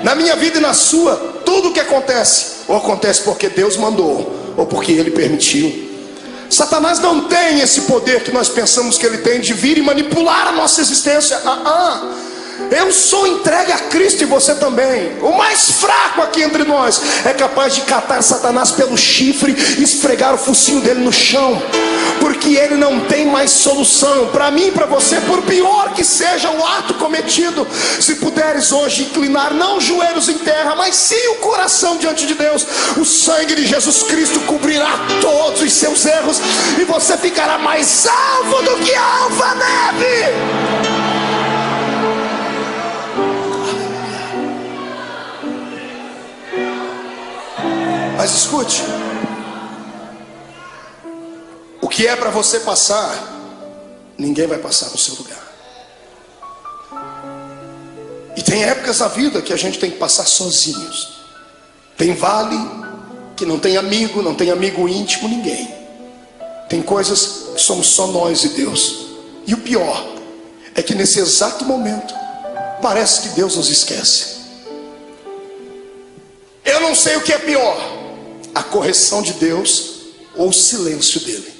Na minha vida e na sua, tudo o que acontece, ou acontece porque Deus mandou, ou porque Ele permitiu. Satanás não tem esse poder que nós pensamos que ele tem, de vir e manipular a nossa existência. Eu sou entregue a Cristo e você também. O mais fraco aqui entre nós é capaz de catar Satanás pelo chifre e esfregar o focinho dele no chão, porque ele não tem mais solução. Para mim e para você, por pior que seja o ato cometido, se puderes hoje inclinar não os joelhos em terra, mas sim o coração diante de Deus, o sangue de Jesus Cristo cobrirá todos os seus erros e você ficará mais alvo do que a alva-neve. Mas escute, o que é para você passar, ninguém vai passar no seu lugar. E tem épocas da vida que a gente tem que passar sozinhos. Tem vale que não tem amigo íntimo, ninguém. Tem coisas que somos só nós e Deus. E o pior é que nesse exato momento parece que Deus nos esquece. Eu não sei o que é pior, a correção de Deus ou o silêncio dele.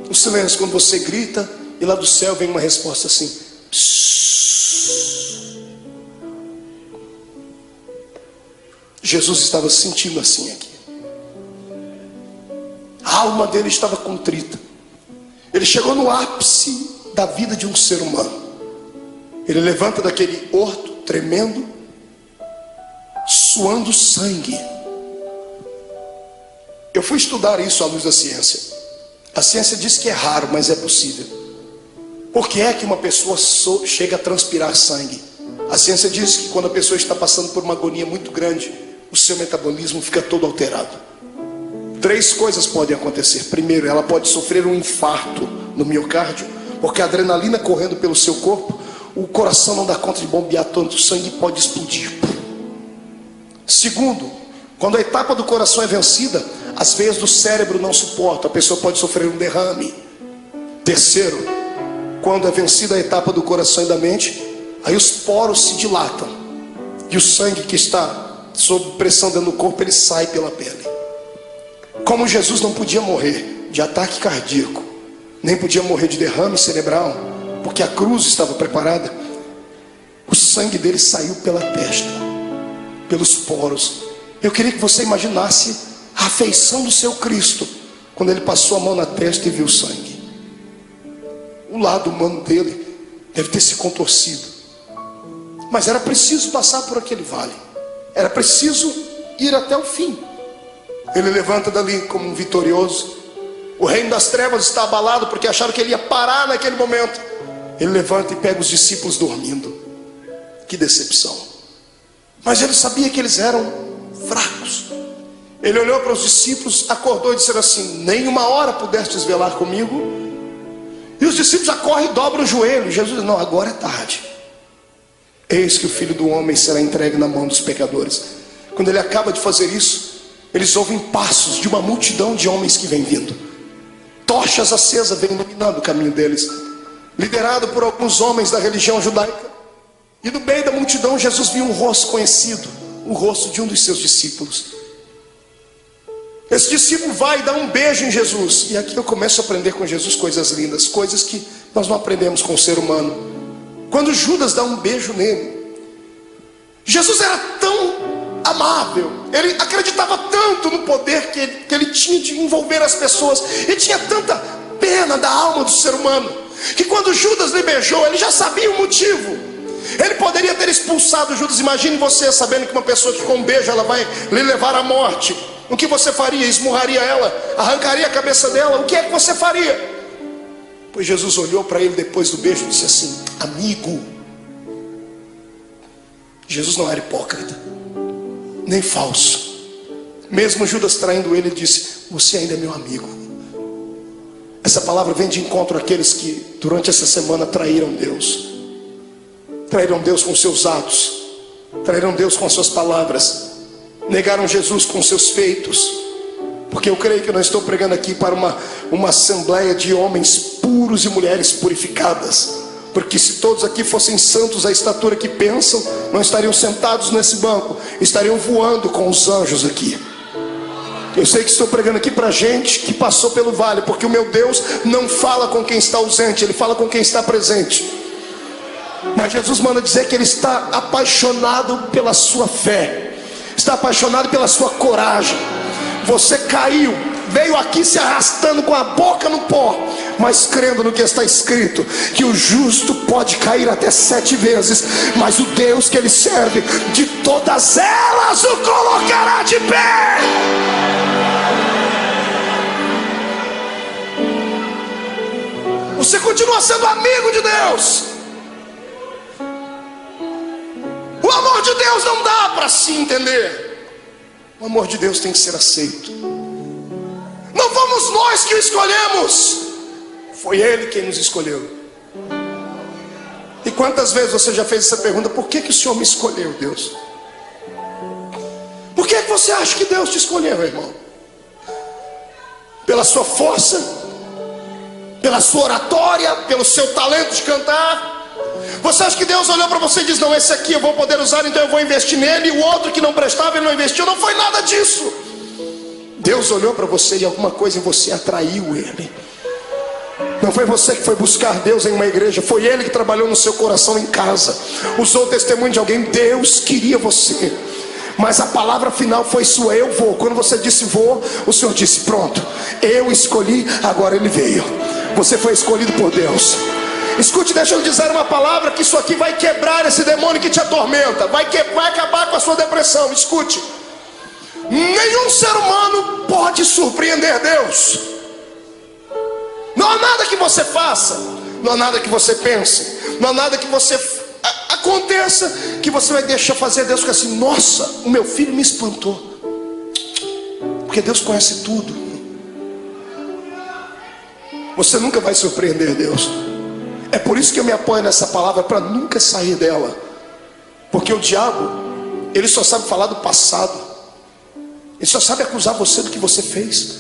O silêncio, quando você grita e lá do céu vem uma resposta assim: psss. Jesus estava sentindo assim aqui. A alma dele estava contrita. Ele chegou no ápice da vida de um ser humano. Ele levanta daquele horto tremendo, suando sangue. Eu fui estudar isso à luz da ciência. A ciência diz que é raro, mas é possível. Por que é que uma pessoa chega a transpirar sangue? A ciência diz que quando a pessoa está passando por uma agonia muito grande, o seu metabolismo fica todo alterado. 3 coisas podem acontecer. Primeiro, ela pode sofrer um infarto no miocárdio, porque a adrenalina correndo pelo seu corpo, o coração não dá conta de bombear tanto, o sangue pode explodir. Segundo, quando a etapa do coração é vencida, as veias do cérebro não suportam, a pessoa pode sofrer um derrame. Terceiro, quando é vencida a etapa do coração e da mente, aí os poros se dilatam e o sangue que está sob pressão dentro do corpo, ele sai pela pele. Como Jesus não podia morrer de ataque cardíaco, nem podia morrer de derrame cerebral, porque a cruz estava preparada, o sangue dele saiu pela testa, pelos poros. Eu queria que você imaginasse a afeição do seu Cristo quando ele passou a mão na testa e viu o sangue. O lado humano dele deve ter se contorcido, mas era preciso passar por aquele vale, era preciso ir até o fim. Ele levanta dali como um vitorioso. O reino das trevas está abalado porque acharam que ele ia parar naquele momento. Ele levanta e pega os discípulos dormindo. Que decepção. Mas ele sabia que eles eram fracos. Ele olhou para os discípulos, acordou e disse assim: nem uma hora pudestes velar comigo? E os discípulos já correm e dobram o joelho. Jesus diz: não, agora é tarde. Eis que o Filho do Homem será entregue na mão dos pecadores. Quando ele acaba de fazer isso, eles ouvem passos de uma multidão de homens que vem vindo. Tochas acesas vêm iluminando o caminho deles, liderado por alguns homens da religião judaica. E no meio da multidão Jesus viu um rosto conhecido, o rosto de um dos seus discípulos. Esse discípulo vai dar um beijo em Jesus. E aqui eu começo a aprender com Jesus coisas lindas, coisas que nós não aprendemos com o ser humano. Quando Judas dá um beijo nele, Jesus era tão amável, ele acreditava tanto no poder que ele tinha de envolver as pessoas, e tinha tanta pena da alma do ser humano, que quando Judas lhe beijou, ele já sabia o motivo. Ele poderia ter expulsado Judas. Imagine você sabendo que uma pessoa que com um beijo ela vai lhe levar à morte. O que você faria? Esmurraria ela? Arrancaria a cabeça dela? O que é que você faria? Pois Jesus olhou para ele depois do beijo e disse assim: amigo. Jesus não era hipócrita, nem falso. Mesmo Judas traindo ele, ele disse: você ainda é meu amigo. Essa palavra vem de encontro àqueles que durante essa semana traíram Deus. Traíram Deus com seus atos, traíram Deus com suas palavras, negaram Jesus com seus feitos. Porque eu creio que eu não estou pregando aqui para uma assembleia de homens puros e mulheres purificadas, porque se todos aqui fossem santos à estatura que pensam, não estariam sentados nesse banco, estariam voando com os anjos aqui. Eu sei que estou pregando aqui para gente que passou pelo vale, porque o meu Deus não fala com quem está ausente, Ele fala com quem está presente. Mas Jesus manda dizer que Ele está apaixonado pela sua fé, está apaixonado pela sua coragem. Você caiu, veio aqui se arrastando com a boca no pó, mas crendo no que está escrito, que o justo pode cair até 7 vezes, mas o Deus que ele serve, de todas elas o colocará de pé. Você continua sendo amigo de Deus. O amor de Deus não dá para se entender. O amor de Deus tem que ser aceito. Não fomos nós que o escolhemos, foi Ele quem nos escolheu. E quantas vezes você já fez essa pergunta: por que o Senhor me escolheu, Deus? Por que você acha que Deus te escolheu, irmão? Pela sua força? Pela sua oratória? Pelo seu talento de cantar? Você acha que Deus olhou para você e disse: não, esse aqui eu vou poder usar, então eu vou investir nele, e o outro que não prestava, ele não investiu? Não foi nada disso. Deus olhou para você e alguma coisa em você atraiu Ele. Não foi você que foi buscar Deus em uma igreja, foi Ele que trabalhou no seu coração em casa, usou o testemunho de alguém. Deus queria você, mas a palavra final foi sua: eu vou. Quando você disse vou, o Senhor disse: pronto, eu escolhi, agora Ele veio. Você foi escolhido por Deus. Escute, deixa eu dizer uma palavra, que isso aqui vai quebrar esse demônio que te atormenta, vai acabar com a sua depressão. Escute: nenhum ser humano pode surpreender Deus. Não há nada que você faça, não há nada que você pense, não há nada que você aconteça que você vai deixar fazer Deus ficar assim: nossa, o meu filho me espantou. Porque Deus conhece tudo. Você nunca vai surpreender Deus. É por isso que eu me apoio nessa palavra, para nunca sair dela. Porque o diabo, ele só sabe falar do passado. Ele só sabe acusar você do que você fez,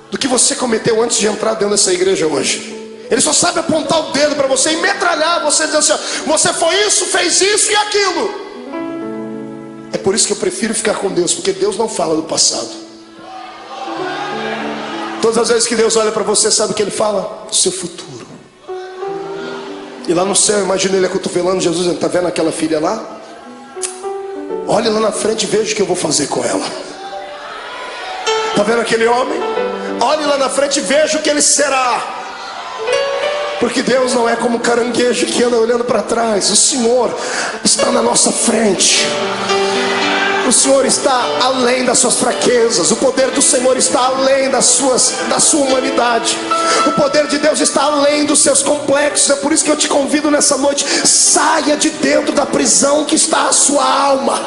do que você cometeu antes de entrar dentro dessa igreja hoje. Ele só sabe apontar o dedo para você e metralhar você, dizendo assim: você foi isso, fez isso e aquilo. É por isso que eu prefiro ficar com Deus, porque Deus não fala do passado. Todas as vezes que Deus olha para você, sabe o que Ele fala? Do seu futuro. E lá no céu, imagina Ele acotovelando Jesus, está vendo aquela filha lá? Olhe lá na frente e veja o que eu vou fazer com ela. Está vendo aquele homem? Olhe lá na frente e veja o que ele será. Porque Deus não é como caranguejo que anda olhando para trás. O Senhor está na nossa frente. O Senhor está além das suas fraquezas. O poder do Senhor está além da sua humanidade. O poder de Deus está além dos seus complexos. É por isso que eu te convido nessa noite: saia de dentro da prisão que está a sua alma.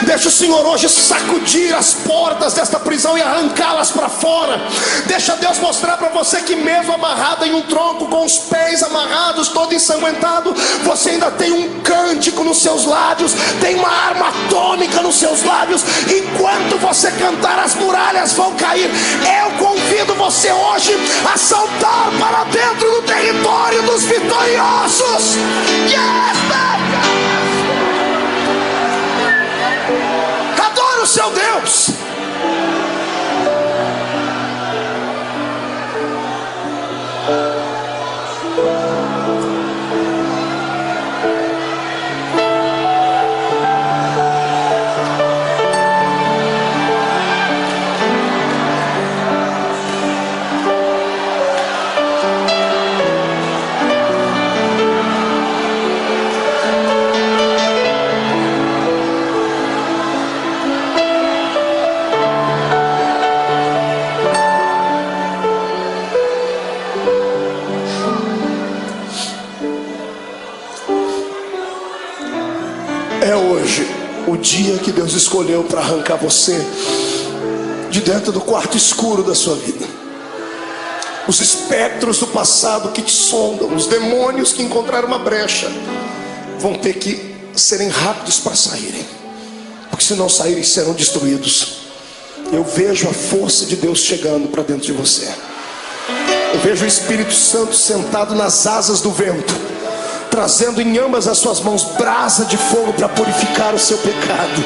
Deixa o Senhor hoje sacudir as portas desta prisão e arrancá-las para fora. Deixa Deus mostrar para você que mesmo amarrado em um tronco, com os pés amarrados, todo ensanguentado, você ainda tem um cântico nos seus lábios, tem uma arma atômica nos seus lábios. Enquanto você cantar, as muralhas vão cair. Eu convido você hoje a saltar para dentro do território dos vitoriosos. Adore o seu Deus. É hoje o dia que Deus escolheu para arrancar você de dentro do quarto escuro da sua vida. Os espectros do passado que te sondam, os demônios que encontraram uma brecha, vão ter que serem rápidos para saírem, porque se não saírem serão destruídos. Eu vejo a força de Deus chegando para dentro de você. Eu vejo o Espírito Santo sentado nas asas do vento, trazendo em ambas as suas mãos brasa de fogo para purificar o seu pecado,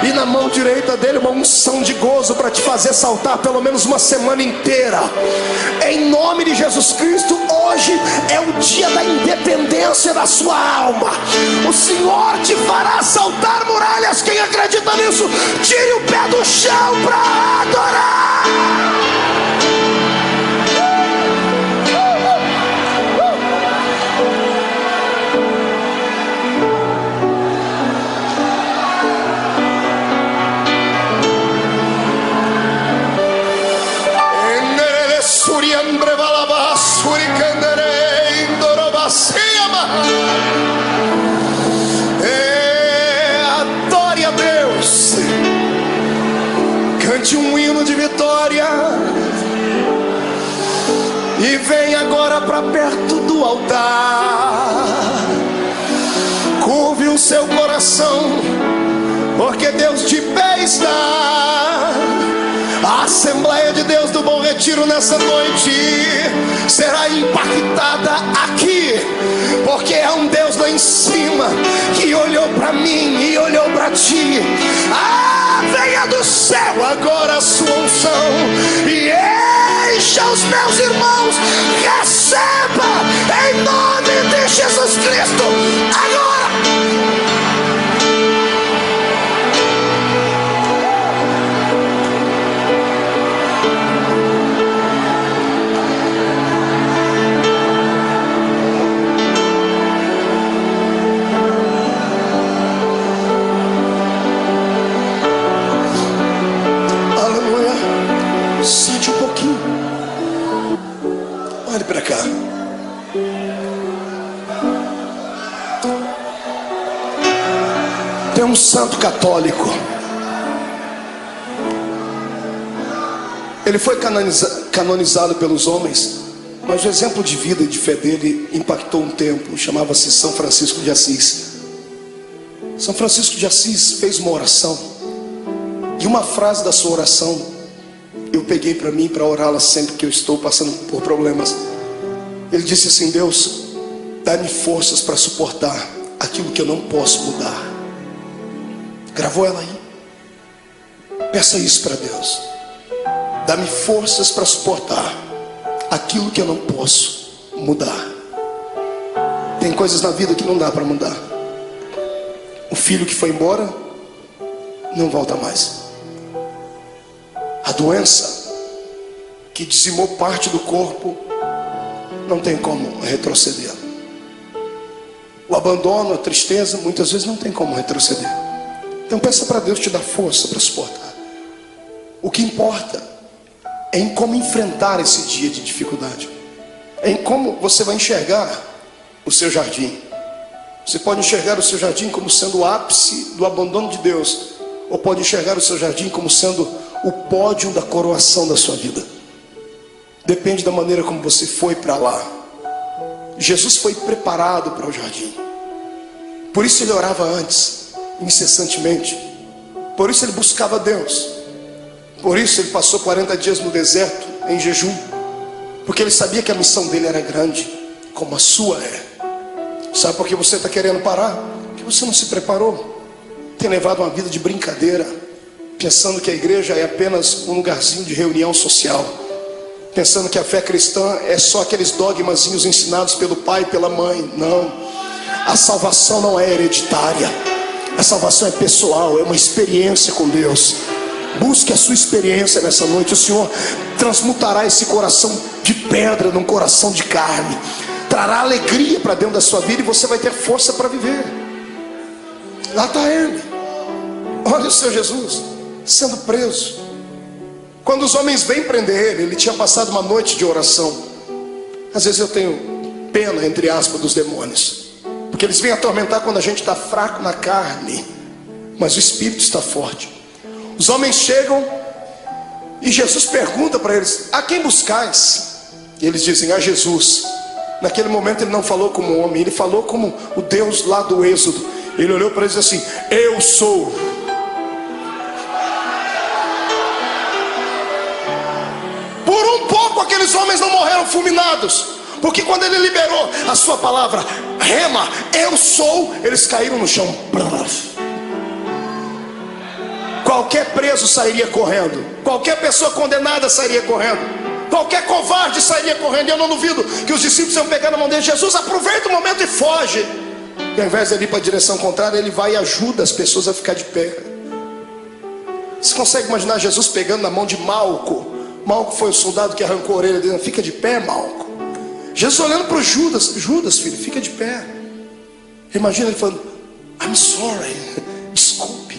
e na mão direita dele uma unção de gozo para te fazer saltar pelo menos uma semana inteira. Em nome de Jesus Cristo, hoje é o dia da independência da sua alma. O Senhor te fará saltar muralhas. Quem acredita nisso, tire o pé do chão para adorar. Adore a Deus, cante um hino de vitória e vem agora para perto do altar. Curve o seu coração, porque Deus de pé está. A Assembleia de Deus do Bom Retiro nessa noite será impactada aqui, porque é um Deus lá em cima que olhou para mim e olhou para ti. Venha do céu agora a sua unção e encha os meus irmãos. Receba em nome de Jesus Cristo agora. Sente um pouquinho. Olhe para cá. Tem um santo católico. Ele foi canonizado pelos homens, mas o exemplo de vida e de fé dele impactou um tempo. Chamava-se São Francisco de Assis. São Francisco de Assis fez uma oração, e uma frase da sua oração eu peguei para mim, para orá-la sempre que eu estou passando por problemas. Ele disse assim: Deus, dá-me forças para suportar aquilo que eu não posso mudar. Gravou ela aí? Peça isso para Deus. Dá-me forças para suportar aquilo que eu não posso mudar. Tem coisas na vida que não dá para mudar. O filho que foi embora não volta mais. A doença que dizimou parte do corpo não tem como retroceder. O abandono, a tristeza, muitas vezes não tem como retroceder. Então peça para Deus te dar força para suportar. O que importa é em como enfrentar esse dia de dificuldade. É em como você vai enxergar o seu jardim. Você pode enxergar o seu jardim como sendo o ápice do abandono de Deus, ou pode enxergar o seu jardim como sendo o pódio da coroação da sua vida. Depende da maneira como você foi para lá. Jesus foi preparado para o jardim. Por isso ele orava antes, incessantemente. Por isso ele buscava Deus. Por isso ele passou 40 dias no deserto em jejum, porque ele sabia que a missão dele era grande, como a sua é. Sabe por que você está querendo parar? Porque você não se preparou. Tem levado uma vida de brincadeira, pensando que a igreja é apenas um lugarzinho de reunião social, pensando que a fé cristã é só aqueles dogmazinhos ensinados pelo pai e pela mãe. Não, a salvação não é hereditária. A salvação é pessoal, é uma experiência com Deus. Busque a sua experiência nessa noite. O Senhor transmutará esse coração de pedra num coração de carne, trará alegria para dentro da sua vida, e você vai ter força para viver. Lá está ele. Olha o seu Jesus sendo preso. Quando os homens vêm prender ele, ele tinha passado uma noite de oração. Às vezes eu tenho pena, entre aspas, dos demônios, porque eles vêm atormentar quando a gente está fraco na carne, mas o espírito está forte. Os homens chegam e Jesus pergunta para eles: a quem buscais? E eles dizem: a Jesus. Naquele momento ele não falou como um homem, ele falou como o Deus lá do Êxodo. Ele olhou para eles assim: eu sou. Por um pouco aqueles homens não morreram fulminados, porque quando ele liberou a sua palavra, rema, eu sou, eles caíram no chão. Qualquer preso sairia correndo, qualquer pessoa condenada sairia correndo. Qualquer covarde sairia correndo. E eu não duvido que os discípulos iam pegar na mão dele: Jesus, aproveita o momento e foge. E ao invés de ele ir para a direção contrária, ele vai e ajuda as pessoas a ficar de pé. Você consegue imaginar Jesus pegando na mão de Malco? Malco foi o soldado que arrancou a orelha dele. Fica de pé, Malco. Jesus olhando para o Judas: Judas, filho, fica de pé. Imagina ele falando: I'm sorry, desculpe.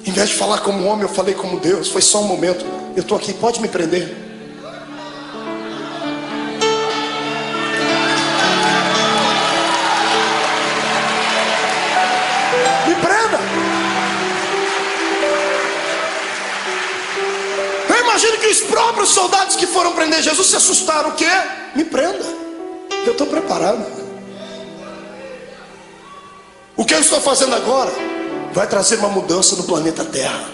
Em vez de falar como homem, eu falei como Deus. Foi só um momento. Eu estou aqui, pode me prender. Me prenda. Eu imagino que os próprios soldados que foram prender Jesus se assustaram. O quê? Me prenda. Eu estou preparado. O que eu estou fazendo agora vai trazer uma mudança no planeta Terra.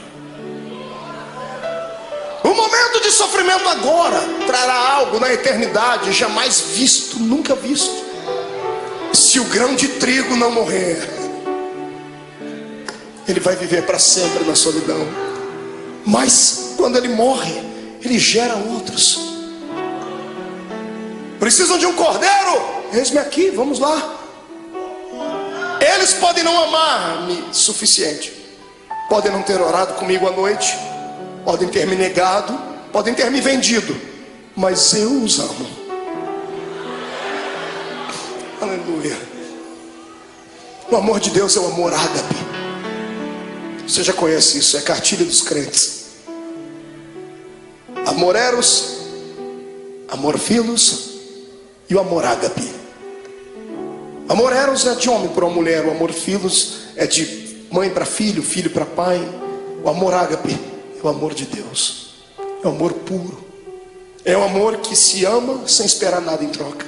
O momento de sofrimento agora trará algo na eternidade jamais visto, nunca visto. Se o grão de trigo não morrer, ele vai viver para sempre na solidão. Mas quando ele morre, ele gera outros. Precisam de um cordeiro? Eis-me aqui, vamos lá. Eles podem não amar-me suficiente, podem não ter orado comigo à noite, podem ter me negado, podem ter me vendido, mas eu os amo. Aleluia. O amor de Deus é o amor ágape. Você já conhece isso, é cartilha dos crentes. Amor eros, amor filos e o amor ágape. Amor eros é de homem para uma mulher. O amor filos é de mãe para filho, filho para pai. O amor ágape é o amor de Deus. É o amor puro. É o amor que se ama sem esperar nada em troca.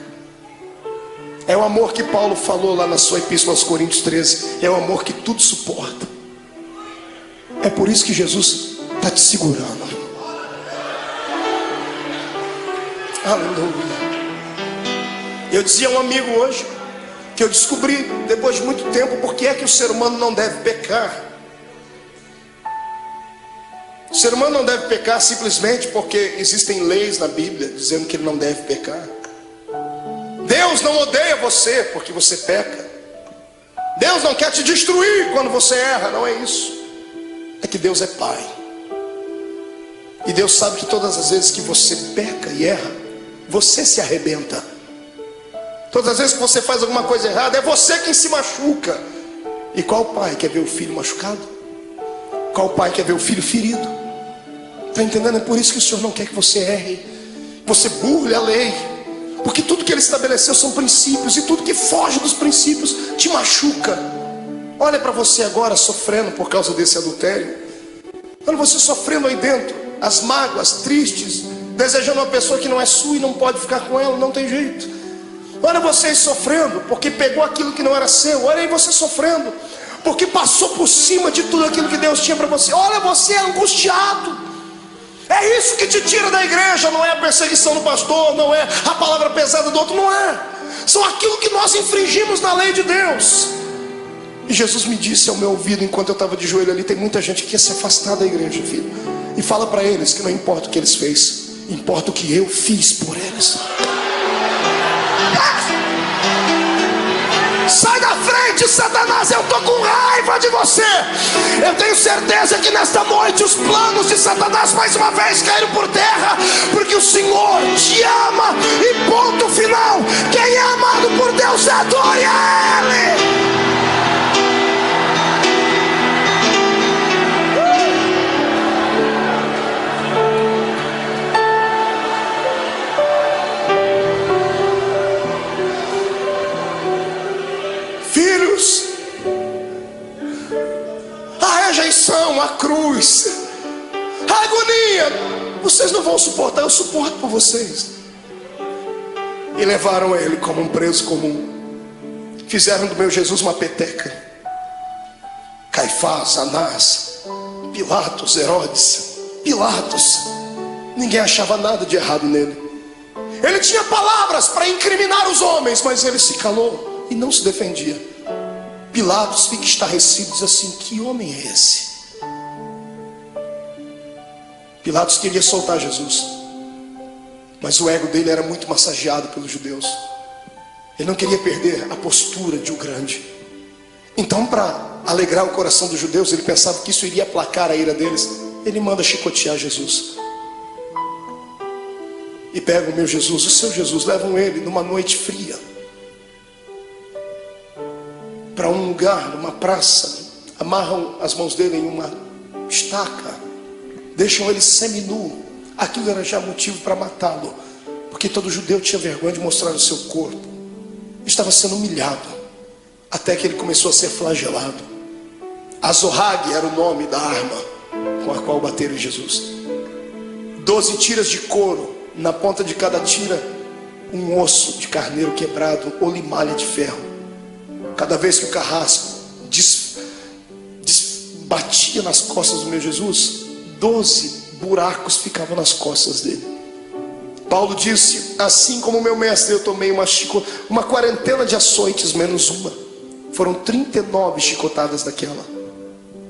É o amor que Paulo falou lá na sua epístola aos Coríntios 13. É o amor que tudo suporta. É por isso que Jesus está te segurando. Aleluia. Eu dizia a um amigo hoje que eu descobri depois de muito tempo por que é que o ser humano não deve pecar. O ser humano não deve pecar simplesmente porque existem leis na Bíblia dizendo que ele não deve pecar. Deus não odeia você porque você peca. Deus não quer te destruir quando você erra, não é isso. É que Deus é Pai. E Deus sabe que todas as vezes que você peca e erra, você se arrebenta. Todas as vezes que você faz alguma coisa errada, é você quem se machuca. E qual pai quer ver o filho machucado? Qual pai quer ver o filho ferido? Está entendendo? É por isso que o Senhor não quer que você erre, você burle a lei. Porque tudo que Ele estabeleceu são princípios, e tudo que foge dos princípios te machuca. Olha para você agora sofrendo por causa desse adultério. Olha você sofrendo aí dentro, as mágoas, tristes, desejando uma pessoa que não é sua e não pode ficar com ela, não tem jeito. Olha vocês sofrendo porque pegou aquilo que não era seu. Olha aí você sofrendo porque passou por cima de tudo aquilo que Deus tinha para você. Olha você angustiado. É isso que te tira da igreja. Não é a perseguição do pastor, não é a palavra pesada do outro, não é. São aquilo que nós infringimos na lei de Deus. E Jesus me disse ao meu ouvido enquanto eu estava de joelho ali: tem muita gente que quer se afastar da igreja, filho. E fala para eles que não importa o que eles fez, importa o que eu fiz por eles. Sai da frente, Satanás, eu estou com raiva de você. Eu tenho certeza que nesta noite os planos de Satanás mais uma vez caíram por terra, porque o Senhor te ama e ponto final. Quem é amado por Deus adore a Ele. A rejeição, a cruz, a agonia, vocês não vão suportar, eu suporto por vocês. E levaram ele como um preso comum. Fizeram do meu Jesus uma peteca. Caifás, Anás, Pilatos, Herodes, Pilatos, ninguém achava nada de errado nele. Ele tinha palavras para incriminar os homens, mas ele se calou e não se defendia. Pilatos fica estarrecido, diz assim: que homem é esse? Pilatos queria soltar Jesus. Mas o ego dele era muito massageado pelos judeus. Ele não queria perder a postura de um grande. Então, para alegrar o coração dos judeus, ele pensava que isso iria aplacar a ira deles. Ele manda chicotear Jesus. E pegam o meu Jesus, o seu Jesus, levam ele numa noite fria para um lugar, numa praça, amarram as mãos dele em uma estaca, deixam ele seminu. Aquilo era já motivo para matá-lo, porque todo judeu tinha vergonha de mostrar o seu corpo. Estava sendo humilhado, até que ele começou a ser flagelado. Azorrague era o nome da arma com a qual bateram em Jesus. 12 tiras de couro, na ponta de cada tira um osso de carneiro quebrado ou limalha de ferro. Cada vez que o carrasco batia nas costas do meu Jesus, 12 buracos ficavam nas costas dele. Paulo disse: assim como meu mestre, eu tomei uma quarentena de açoites menos uma. Foram 39 chicotadas daquela,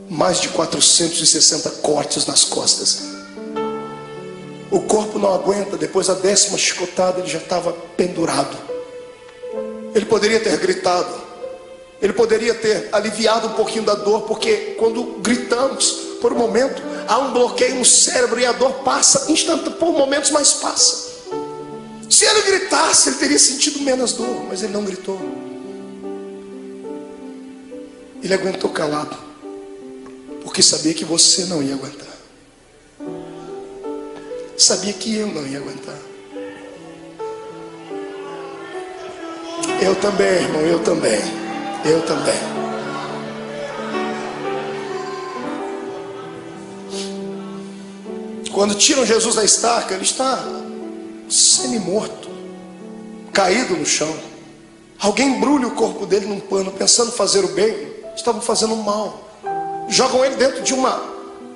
mais de 460 cortes nas costas. O corpo não aguenta. Depois da 10ª chicotada, ele já estava pendurado. Ele poderia ter gritado, ele poderia ter aliviado um pouquinho da dor, porque quando gritamos, por um momento, há um bloqueio no cérebro e a dor passa instantâneo, por momentos, mas passa. Se ele gritasse, ele teria sentido menos dor, mas ele não gritou. Ele aguentou calado, porque sabia que você não ia aguentar. Sabia que eu não ia aguentar. Eu também, irmão, eu também. Eu também. Quando tiram Jesus da estaca, ele está semi-morto, caído no chão. Alguém embrulha o corpo dele num pano, pensando fazer o bem, estavam fazendo o mal. Jogam ele dentro de uma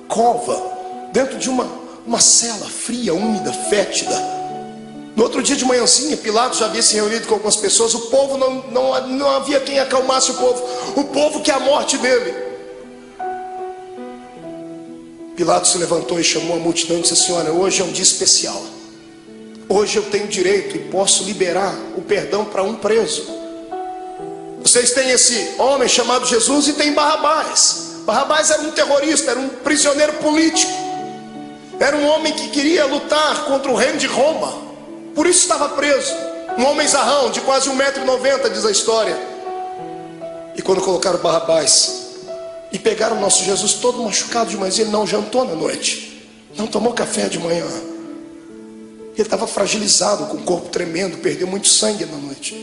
cova, dentro de uma cela fria, úmida, fétida. No outro dia de manhãzinha, Pilatos já havia se reunido com algumas pessoas. O povo não havia quem acalmasse o povo. O povo quer a morte dele. Pilatos se levantou e chamou a multidão e disse assim: olha, hoje é um dia especial. Hoje eu tenho direito e posso liberar o perdão para um preso. Vocês têm esse homem chamado Jesus e tem Barrabás. Barrabás era um terrorista, era um prisioneiro político. Era um homem que queria lutar contra o reino de Roma. Por isso estava preso. Um homem zarrão, de quase 1,90 m, diz a história. E quando colocaram Barrabás e pegaram o nosso Jesus todo machucado demais, ele não jantou na noite, não tomou café de manhã. Ele estava fragilizado, com o corpo tremendo, perdeu muito sangue na noite.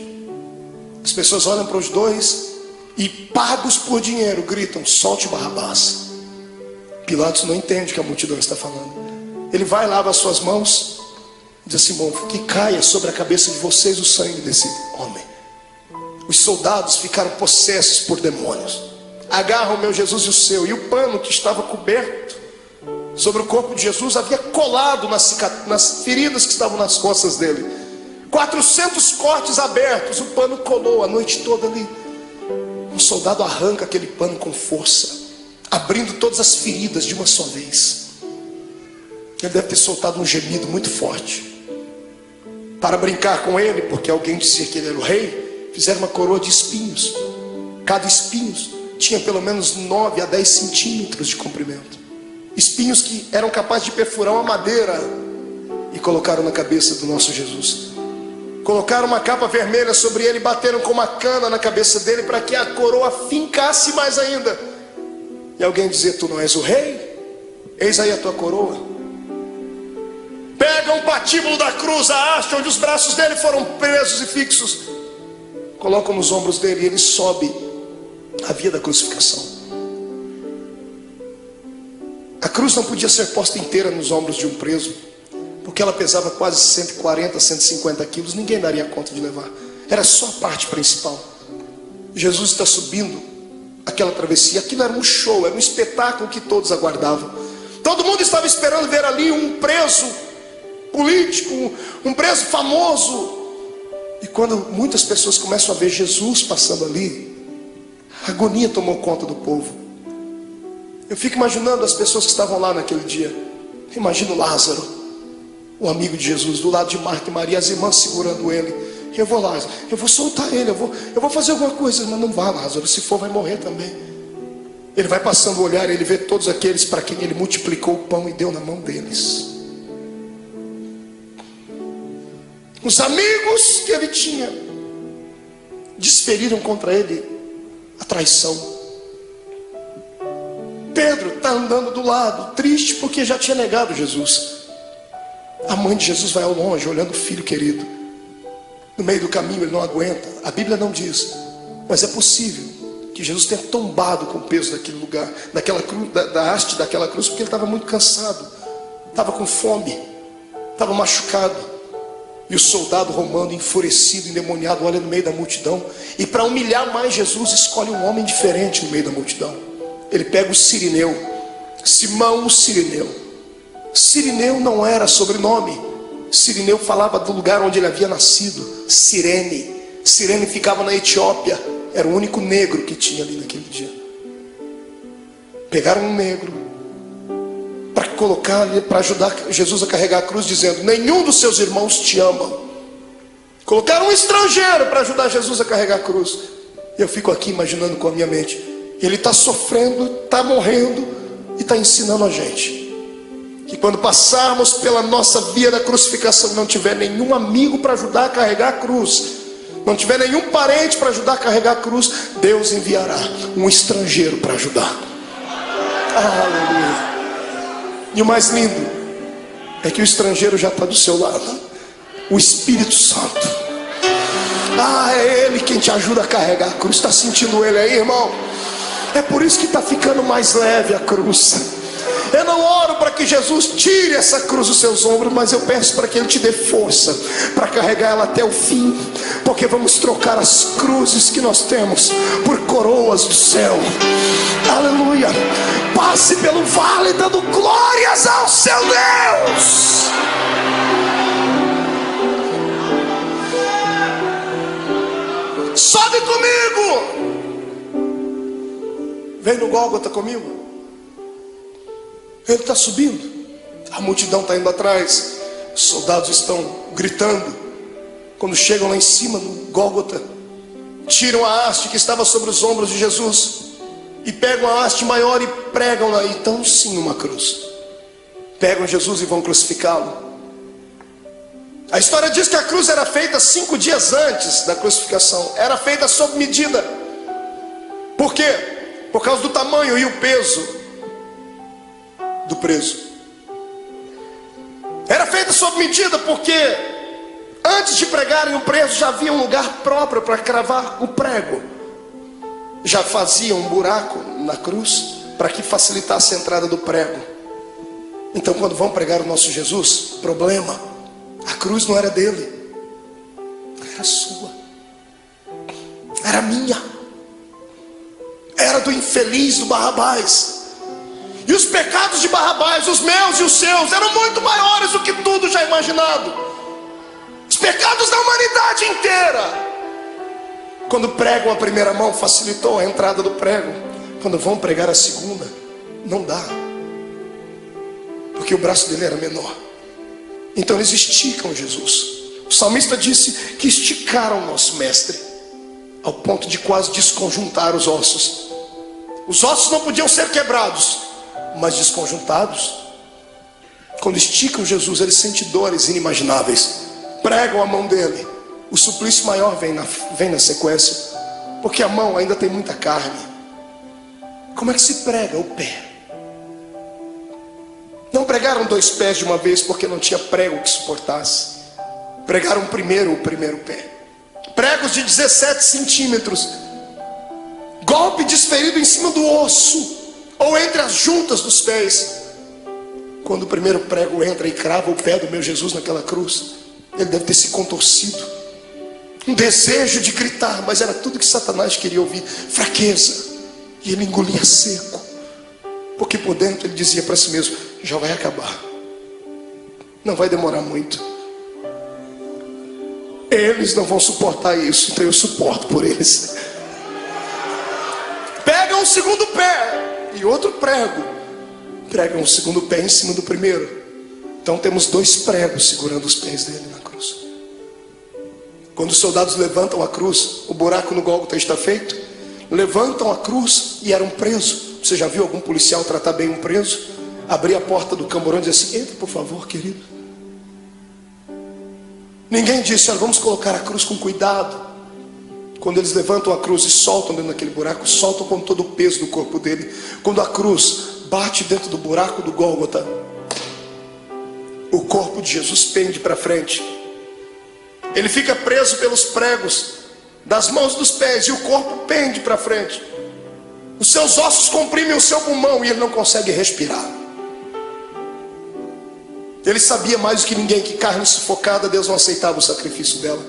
As pessoas olham para os dois e, pagos por dinheiro, gritam: solte Barrabás. Pilatos não entende o que a multidão está falando. Ele vai, lava as suas mãos e diz assim: bom, que caia sobre a cabeça de vocês o sangue desse homem. Os soldados ficaram possessos por demônios. Agarram o meu Jesus e o seu, e o pano que estava coberto sobre o corpo de Jesus havia colado nas feridas que estavam nas costas dele. 400 cortes abertos, o pano colou a noite toda ali. Um soldado arranca aquele pano com força, abrindo todas as feridas de uma só vez. Ele deve ter soltado um gemido muito forte. Para brincar com ele, porque alguém dizia que ele era o rei, fizeram uma coroa de espinhos. Cada espinho tinha pelo menos 9 a 10 centímetros de comprimento. Espinhos que eram capazes de perfurar uma madeira. E colocaram na cabeça do nosso Jesus. Colocaram uma capa vermelha sobre ele, bateram com uma cana na cabeça dele para que a coroa fincasse mais ainda. E alguém dizia: tu não és o rei? Eis aí a tua coroa. Pegam o patíbulo da cruz, a haste onde os braços dele foram presos e fixos, colocam nos ombros dele e ele sobe a via da crucificação. A cruz não podia ser posta inteira nos ombros de um preso, porque ela pesava quase 140, 150 quilos. Ninguém daria conta de levar. Era só a parte principal. Jesus está subindo aquela travessia. Aquilo era um show, era um espetáculo que todos aguardavam. Todo mundo estava esperando ver ali um preso político, um preso famoso. E quando muitas pessoas começam a ver Jesus passando ali, a agonia tomou conta do povo. Eu fico imaginando as pessoas que estavam lá naquele dia. Imagino Lázaro. o amigo de Jesus, do lado de Marta e Maria, as irmãs segurando ele. Eu vou lá, eu vou soltar ele, eu vou fazer alguma coisa. Mas não vá, Lázaro, se for vai morrer também. Ele vai passando o olhar, ele vê todos aqueles para quem ele multiplicou o pão e deu na mão deles. Os amigos que ele tinha desferiram contra ele a traição. Pedro está andando do lado, triste porque já tinha negado Jesus. A mãe de Jesus vai ao longe, olhando o filho querido. No meio do caminho ele não aguenta. A Bíblia não diz, mas é possível que Jesus tenha tombado com o peso daquele lugar, daquela cruz, da haste daquela cruz, porque ele estava muito cansado, estava com fome, estava machucado. E o soldado romano, enfurecido, endemoniado, olha no meio da multidão, e para humilhar mais Jesus, escolhe um homem diferente no meio da multidão. Ele pega o Cirineu, Simão o Cirineu. Cirineu não era sobrenome. Cirineu falava do lugar onde ele havia nascido, Cirene. Cirene ficava na Etiópia. Era o único negro que tinha ali naquele dia. Pegaram um negro para colocar ali, para ajudar Jesus a carregar a cruz, dizendo: nenhum dos seus irmãos te ama. Colocaram um estrangeiro para ajudar Jesus a carregar a cruz. Eu fico aqui imaginando com a minha mente, ele está sofrendo, está morrendo e está ensinando a gente que quando passarmos pela nossa via da crucificação, não tiver nenhum amigo para ajudar a carregar a cruz, não tiver nenhum parente para ajudar a carregar a cruz, Deus enviará um estrangeiro para ajudar. Aleluia. E o mais lindo é que o estrangeiro já está do seu lado, o Espírito Santo. É Ele quem te ajuda a carregar a cruz. Está sentindo Ele aí, irmão? É por isso que está ficando mais leve a cruz. Eu não oro para que Jesus tire essa cruz dos seus ombros, mas eu peço para que Ele te dê força para carregar ela até o fim, porque vamos trocar as cruzes que nós temos por coroas do céu. Aleluia. Passe pelo vale dando glórias ao seu Deus. Sobe comigo. Vem no Gólgota comigo. Ele está subindo, a multidão está indo atrás, os soldados estão gritando. Quando chegam lá em cima no Gólgota, tiram a haste que estava sobre os ombros de Jesus e pegam a haste maior e pregam lá. Então sim, uma cruz. Pegam Jesus e vão crucificá-lo. A história diz que a cruz era feita 5 dias antes da crucificação. Era feita sob medida. Por quê? Por causa do tamanho e o peso do preso. Era feita sob medida porque antes de pregarem o preso já havia um lugar próprio para cravar o prego. Já fazia um buraco na cruz para que facilitasse a entrada do prego. Então quando vão pregar o nosso Jesus, problema, a cruz não era dele, era sua, era minha, era do infeliz, do Barrabás. E os pecados de Barrabás, os meus e os seus, eram muito maiores do que tudo já imaginado. Os pecados da humanidade inteira. Quando pregam a primeira mão, facilitou a entrada do prego. Quando vão pregar a segunda, não dá, porque o braço dele era menor. Então eles esticam Jesus. O salmista disse que esticaram o nosso mestre ao ponto de quase desconjuntar os ossos. Os ossos não podiam ser quebrados, mas desconjuntados. Quando esticam Jesus, ele sente dores inimagináveis. Pregam a mão dele, o suplício maior vem na sequência, porque a mão ainda tem muita carne. Como é que se prega o pé? Não pregaram 2 pés de uma vez porque não tinha prego que suportasse. Pregaram primeiro o primeiro pé. Pregos de 17 centímetros, golpe desferido em cima do osso ou entre as juntas dos pés. Quando o primeiro prego entra e crava o pé do meu Jesus naquela cruz, ele deve ter se contorcido, um desejo de gritar, mas era tudo que Satanás queria ouvir, fraqueza. E ele engolia seco, porque por dentro ele dizia para si mesmo: já vai acabar, não vai demorar muito, eles não vão suportar isso, então eu suporto por eles. Pegam o segundo pé e outro prego, pregam o segundo pé em cima do primeiro. Então temos 2 pregos segurando os pés dele na cruz. Quando os soldados levantam a cruz, o buraco no Gólgota está feito. Levantam a cruz e era um preso. Você já viu algum policial tratar bem um preso? Abrir a porta do camburão e dizer assim: entra por favor, querido. Ninguém disse: olha, vamos colocar a cruz com cuidado. Quando eles levantam a cruz e soltam dentro daquele buraco, soltam com todo o peso do corpo dele. Quando a cruz bate dentro do buraco do Gólgota, o corpo de Jesus pende para frente. Ele fica preso pelos pregos das mãos e dos pés, e o corpo pende para frente. Os seus ossos comprimem o seu pulmão e ele não consegue respirar. Ele sabia mais do que ninguém que carne sufocada, Deus não aceitava o sacrifício dela.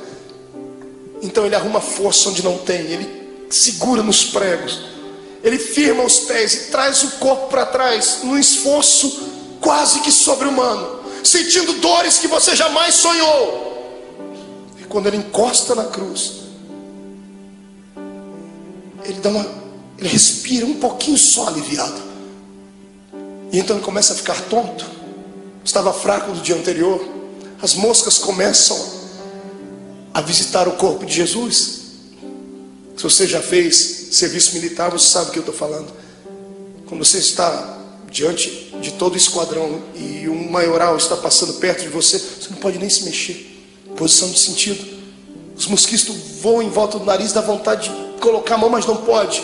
Então ele arruma força onde não tem, ele segura nos pregos, ele firma os pés e traz o corpo para trás, num esforço quase que sobre-humano, sentindo dores que você jamais sonhou. E quando ele encosta na cruz, ele respira um pouquinho só aliviado. E então ele começa a ficar tonto. Estava fraco do dia anterior. As moscas começam a visitar o corpo de Jesus. Se você já fez serviço militar, você sabe o que eu estou falando. Quando você está diante de todo o esquadrão e um maioral está passando perto de você, você não pode nem se mexer. Posição de sentido. Os mosquitos voam em volta do nariz, dá vontade de colocar a mão, mas não pode.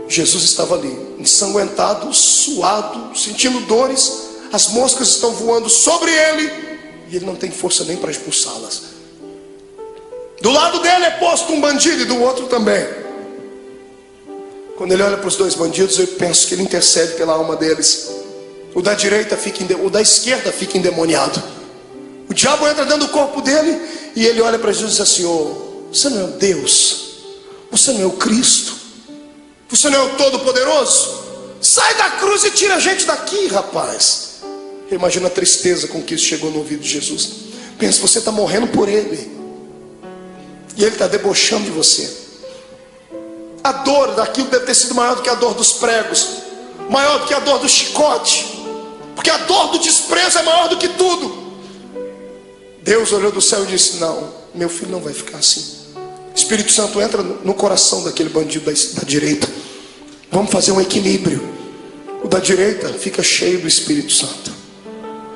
Jesus estava ali, ensanguentado, suado, sentindo dores. As moscas estão voando sobre ele e ele não tem força nem para expulsá-las. Do lado dele é posto um bandido e do outro também. Quando ele olha para os 2 bandidos, eu penso que ele intercede pela alma deles. O da esquerda fica endemoniado. O diabo entra dentro do corpo dele e ele olha para Jesus e diz assim: oh, você não é o Deus, você não é o Cristo, você não é o Todo-Poderoso? Sai da cruz e tira a gente daqui, rapaz. Imagina a tristeza com que isso chegou no ouvido de Jesus. Pensa, você está morrendo por ele e ele está debochando de você. A dor daquilo deve ter sido maior do que a dor dos pregos, maior do que a dor do chicote, porque a dor do desprezo é maior do que tudo. Deus olhou do céu e disse: não, meu filho não vai ficar assim. Espírito Santo entra no coração daquele bandido da direita. Vamos fazer um equilíbrio. O da direita fica cheio do Espírito Santo.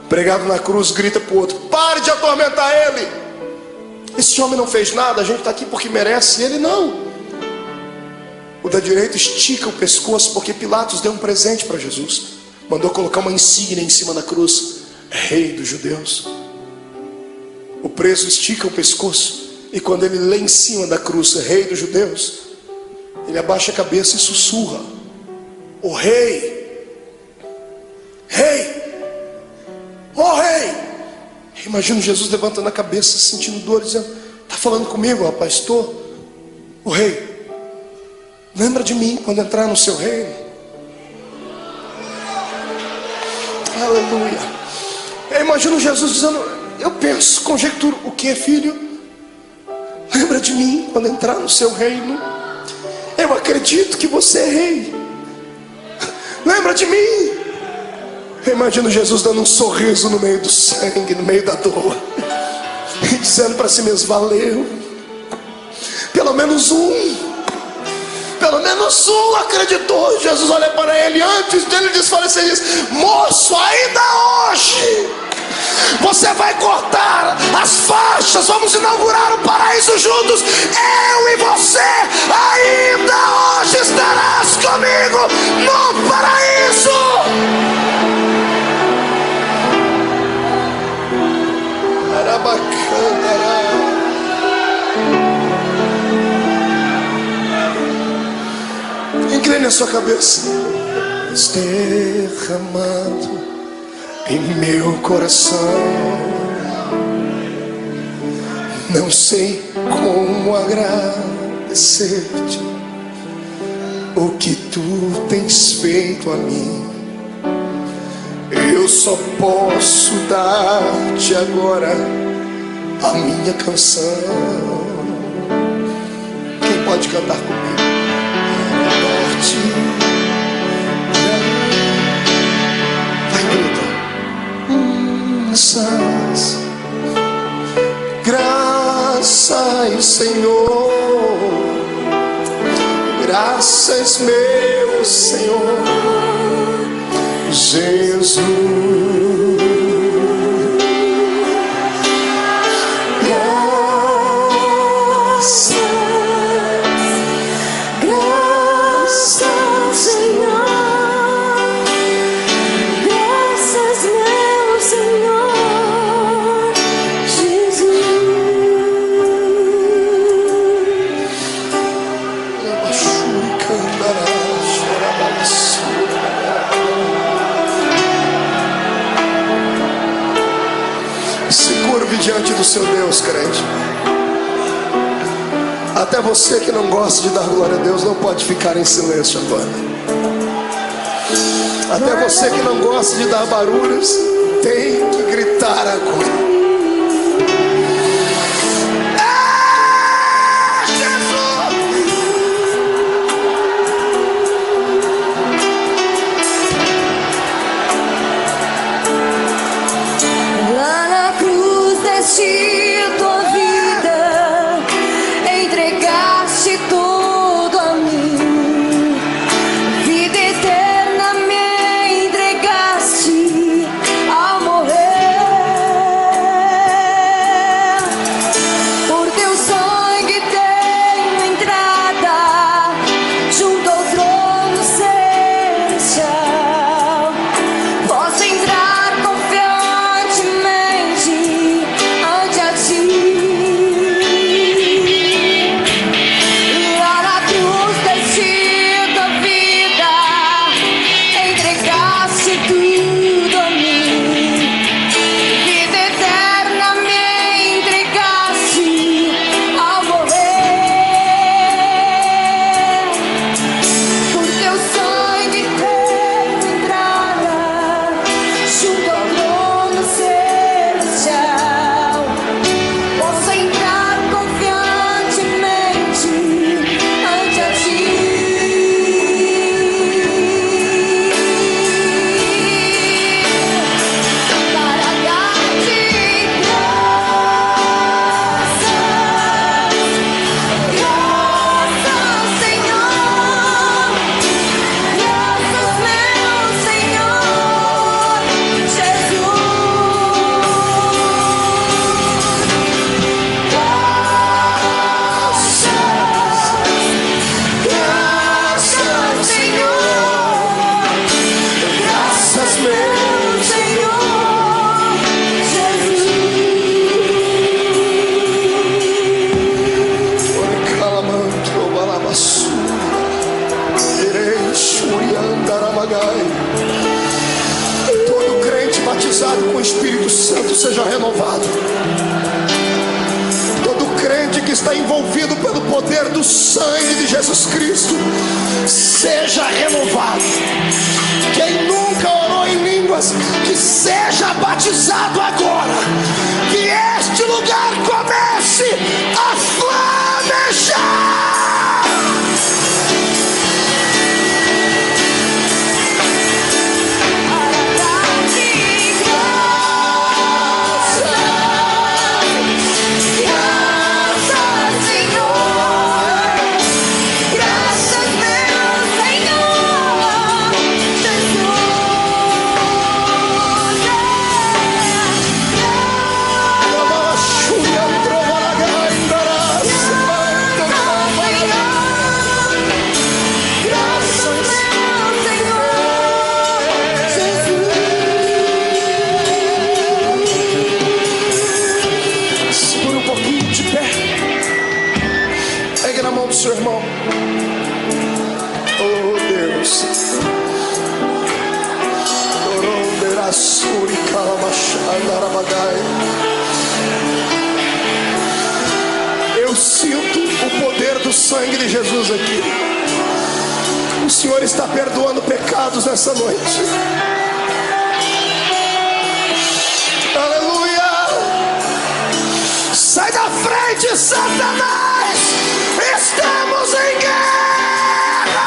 Pregado na cruz, grita para o outro: pare de atormentar ele. Esse homem não fez nada, a gente está aqui porque merece, ele não. O da direita estica o pescoço, porque Pilatos deu um presente para Jesus. Mandou colocar uma insígnia em cima da cruz: Rei dos Judeus. O preso estica o pescoço, e quando ele lê em cima da cruz Rei dos Judeus, ele abaixa a cabeça e sussurra: o Rei, Rei, ó Rei. Imagino Jesus levantando a cabeça, sentindo dor, dizendo: está falando comigo, rapaz? Estou. O Rei, lembra de mim quando entrar no seu reino. Aleluia. Eu imagino Jesus dizendo, eu penso, conjecturo: o que, filho? Lembra de mim quando entrar no seu reino. Eu acredito que você é rei. Lembra de mim. Eu imagino Jesus dando um sorriso no meio do sangue, no meio da dor, e dizendo para si mesmo: valeu. Pelo menos um acreditou. Jesus olha para ele, antes dele desfalecer, e diz: moço, ainda hoje você vai cortar as faixas, vamos inaugurar o paraíso juntos. Eu e você, ainda hoje estarás comigo no paraíso. Era bacana. Incline a sua cabeça. Derramado em meu coração, não sei como agradecer-te o que tu tens feito a mim. Eu só posso dar-te agora a minha canção. Quem pode cantar comigo? Vai, grita. graças, graças, Senhor, graças, meu Senhor Jesus. Diante do seu Deus, crente. Até você que não gosta de dar glória a Deus não pode ficar em silêncio agora. Até você que não gosta de dar barulhos tem que gritar agora. Tua vida, entregaste tudo a mim, vida eterna me entregaste ao morrer. Por teu sangue tenho entrada junto ao trono celestial. Posso entrar confiantemente ante a ti. Lá na cruz deste tua vida, entregaste tudo a mim, vida eterna me entregaste ao morrer. Por teu sangue tenho entrada junto ao trono celestial. Posso entrar confiantemente ante a ti. Para dar-te graças, Senhor, graças, meu Senhor Jesus. Graças, Senhor, Graças, meu Senhor Jesus. Calamantro Balabassura, Irei Shuriandarabagai. Todo crente batizado com o Espírito Santo seja renovado. Todo crente que está envolvido pelo poder do sangue de Jesus Cristo seja renovado. Quem nunca orou em línguas, que seja batizado agora. Que este lugar comece a flamejar. Para dar-te graças, Senhor, graças, meu Senhor Segura um pouquinho de pé. Pegue na mão do seu irmão. Oh Deus. Eu sinto o poder do sangue de Jesus aqui. O Senhor está perdoando pecados nessa noite. Aleluia! Sai da frente, Satanás! Estamos em guerra!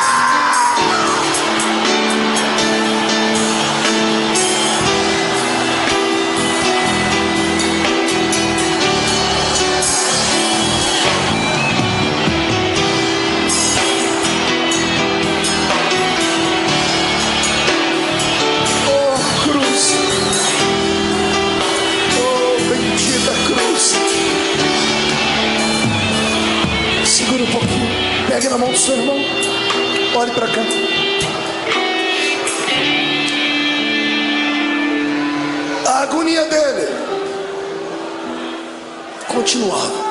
Pegue na mão do seu irmão. Olhe para cá. A agonia dele continuava.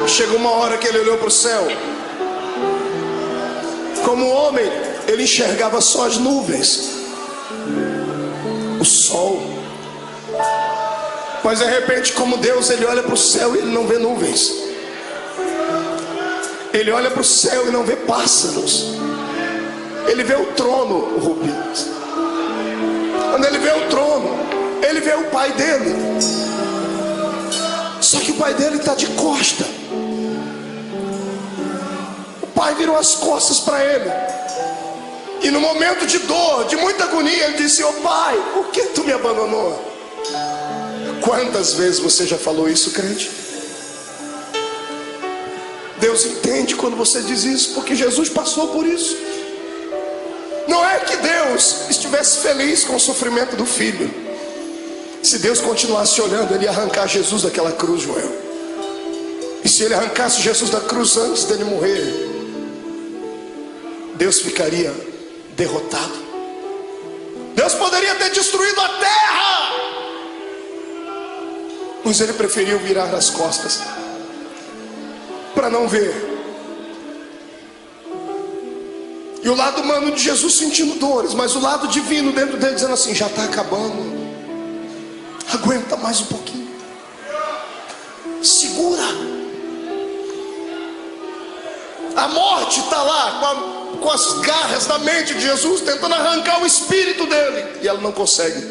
Chegou uma hora que ele olhou para o céu. Como homem, ele enxergava só as nuvens, o sol. Mas de repente, como Deus, ele olha para o céu e ele não vê nuvens. Ele olha para o céu e não vê pássaros. Ele vê o trono, Rubens. Quando ele vê o trono, ele vê o pai dele. Só que o pai dele está de costa. O pai virou as costas para ele. E no momento de dor, de muita agonia, ele disse: "Ô pai, por que tu me abandonou?" Quantas vezes você já falou isso, crente? Deus entende quando você diz isso, porque Jesus passou por isso. Não é que Deus estivesse feliz com o sofrimento do filho. Se Deus continuasse olhando, ele ia arrancar Jesus daquela cruz, Joel. E se ele arrancasse Jesus da cruz antes dele morrer, Deus ficaria derrotado. Deus poderia ter destruído a terra, mas ele preferiu virar as costas para não ver. E o lado humano de Jesus sentindo dores, mas o lado divino dentro dele dizendo assim: já está acabando, aguenta mais um pouquinho, segura. A morte está lá com as garras da mente de Jesus, tentando arrancar o espírito dele, e ela não consegue,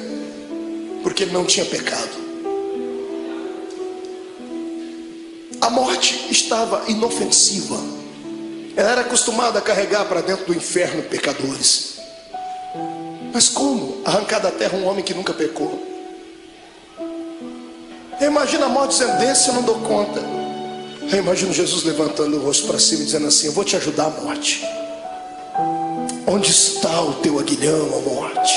porque ele não tinha pecado. A morte estava inofensiva. Ela era acostumada a carregar para dentro do inferno pecadores. Mas como arrancar da terra um homem que nunca pecou? Eu imagino a morte dizendo: desse eu não dou conta. Eu imagino Jesus levantando o rosto para cima e dizendo assim: eu vou te ajudar, a morte. Onde está o teu aguilhão, a morte?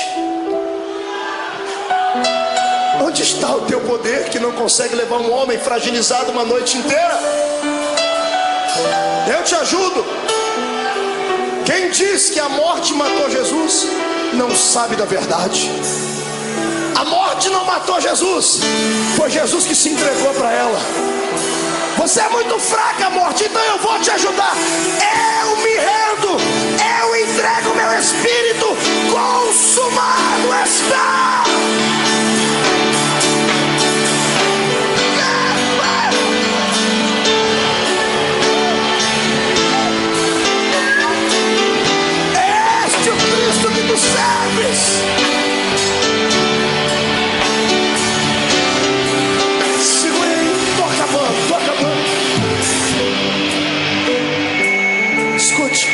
Onde está o teu poder que não consegue levar um homem fragilizado uma noite inteira? Eu te ajudo. Quem diz que a morte matou Jesus não sabe da verdade. A morte não matou Jesus, foi Jesus que se entregou para ela. Você é muito fraca, morte, então eu vou te ajudar. Eu me rendo, eu entrego meu espírito, consumado está. Este é o Cristo que tu serves. Escute.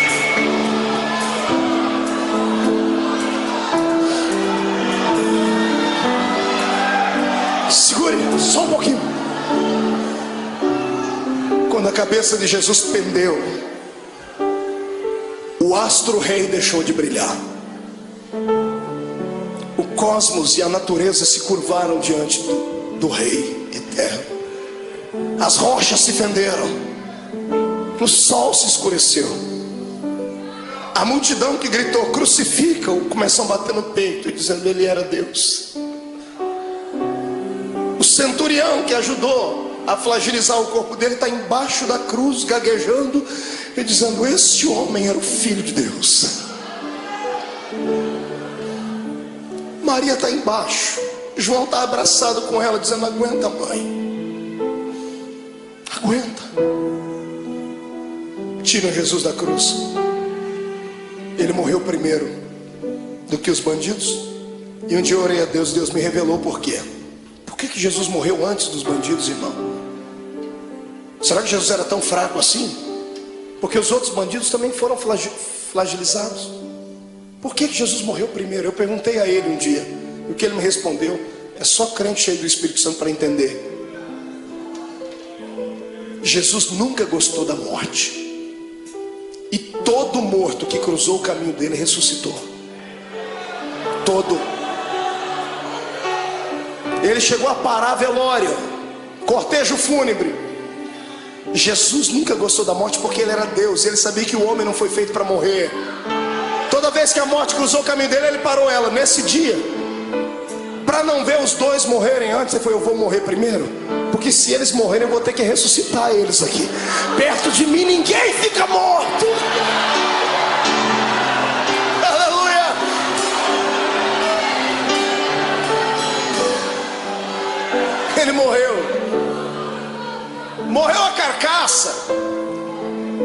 Segure só um pouquinho. Quando a cabeça de Jesus pendeu, o astro-rei deixou de brilhar. O cosmos e a natureza se curvaram diante do Rei eterno. As rochas se fenderam. O sol se escureceu. A multidão que gritou crucifica-o começou a bater no peito e dizendo ele era Deus. O centurião que ajudou a fragilizar o corpo dele está embaixo da cruz gaguejando e dizendo: esse homem era o Filho de Deus. Maria está embaixo, João está abraçado com ela dizendo: aguenta, mãe, aguenta. Tiram Jesus da cruz. Ele morreu primeiro do que os bandidos. E um dia eu orei a Deus, Deus me revelou por quê. Por que Jesus morreu antes dos bandidos, irmão? Será que Jesus era tão fraco assim? Porque os outros bandidos também foram flagelizados. Por que Jesus morreu primeiro? Eu perguntei a ele um dia, e o que ele me respondeu: é só crente cheio do Espírito Santo para entender. Jesus nunca gostou da morte. E todo morto que cruzou o caminho dele ressuscitou. Todo. Ele chegou a parar velório, cortejo fúnebre, Jesus nunca gostou da morte porque ele era Deus. Ele sabia que o homem não foi feito para morrer. Toda vez que a morte cruzou o caminho dele, ele parou ela. Nesse dia, para não ver os dois morrerem antes, ele falou: eu vou morrer primeiro, porque se eles morrerem eu vou ter que ressuscitar eles aqui. Perto de mim ninguém fica morto. Aleluia. Ele morreu a carcaça.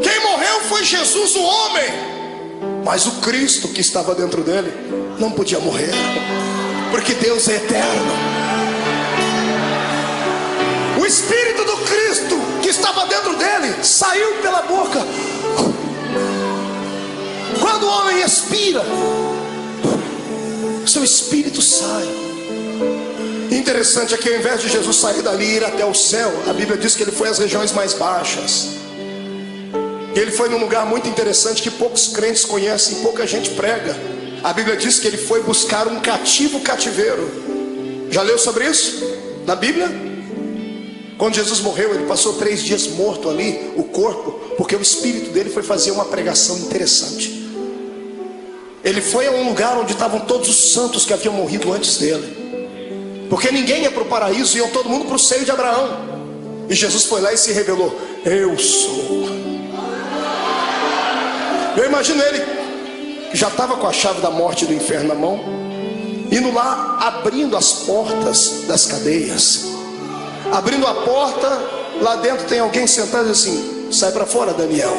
Quem morreu foi Jesus, o homem. Mas o Cristo que estava dentro dele não podia morrer, porque Deus é eterno. O Espírito do Cristo que estava dentro dele saiu pela boca. Quando o homem expira, seu espírito sai. Interessante é que ao invés de Jesus sair dali e ir até o céu, a Bíblia diz que ele foi às regiões mais baixas. Ele foi num lugar muito interessante que poucos crentes conhecem, pouca gente prega. A Bíblia diz que ele foi buscar um cativeiro. Já leu sobre isso na Bíblia? Quando Jesus morreu, ele passou 3 dias morto ali, o corpo, porque o espírito dele foi fazer uma pregação interessante. Ele foi a um lugar onde estavam todos os santos que haviam morrido antes dele, porque ninguém ia para o paraíso, iam todo mundo para o seio de Abraão. E Jesus foi lá e se revelou: eu sou. Eu imagino ele, que já estava com a chave da morte e do inferno na mão, indo lá, abrindo as portas das cadeias. Abrindo a porta, lá dentro tem alguém sentado assim: sai para fora, Daniel.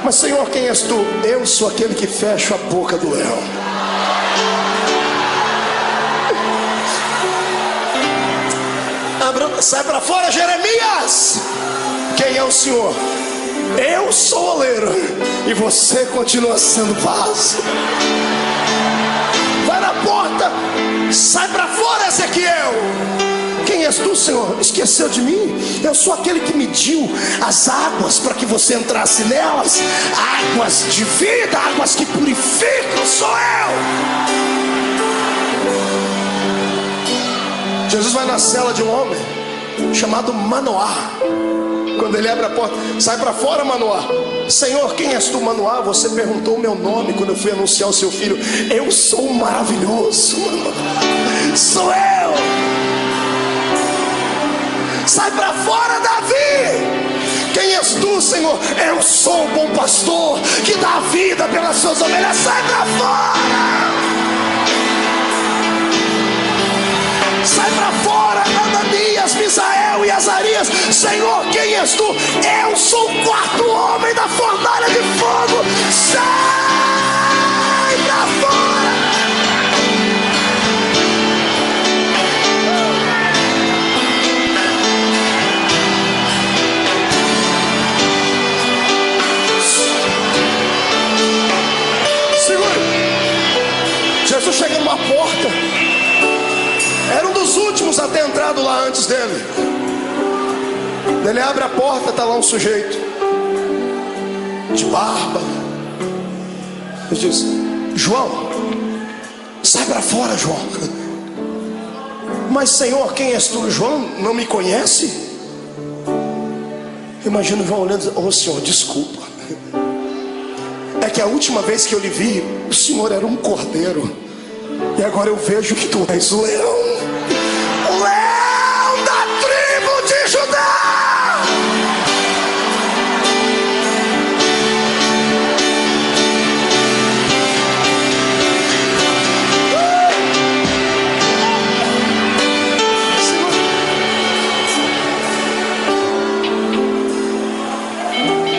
Mas Senhor, quem és tu? Eu sou aquele que fecha a boca do leão. Sai para fora, Jeremias. Quem é o Senhor? Eu sou o oleiro e você continua sendo vaso. Vai na porta. Sai para fora, Ezequiel. Quem és tu, Senhor? Esqueceu de mim? Eu sou aquele que mediu as águas para que você entrasse nelas. Águas de vida, águas que purificam, sou eu. Jesus vai na cela de um homem chamado Manoá. Quando ele abre a porta: sai para fora, Manoá. Senhor, quem és tu, Manoá? Você perguntou o meu nome quando eu fui anunciar o seu filho. Eu sou o maravilhoso, Manoá. Sou eu. Sai para fora, Davi. Quem és tu, Senhor? Eu sou o bom pastor que dá a vida pelas suas ovelhas. Sai para fora. Sai para fora, Ananias, Misael e Azarias. Senhor, quem és tu? Eu sou o 4º homem da fornalha de fogo. Sai para fora. Segura. Jesus chega numa porta. Era um dos últimos a ter entrado lá antes dele. Ele abre a porta, está lá um sujeito de barba. Ele diz: João, sai para fora, João. Mas Senhor, quem és tu? João não me conhece? Imagina João olhando e dizendo: oh Senhor, desculpa. É que a última vez que eu lhe vi, o Senhor era um cordeiro, e agora eu vejo que tu és o leão. O leão da tribo de Judá.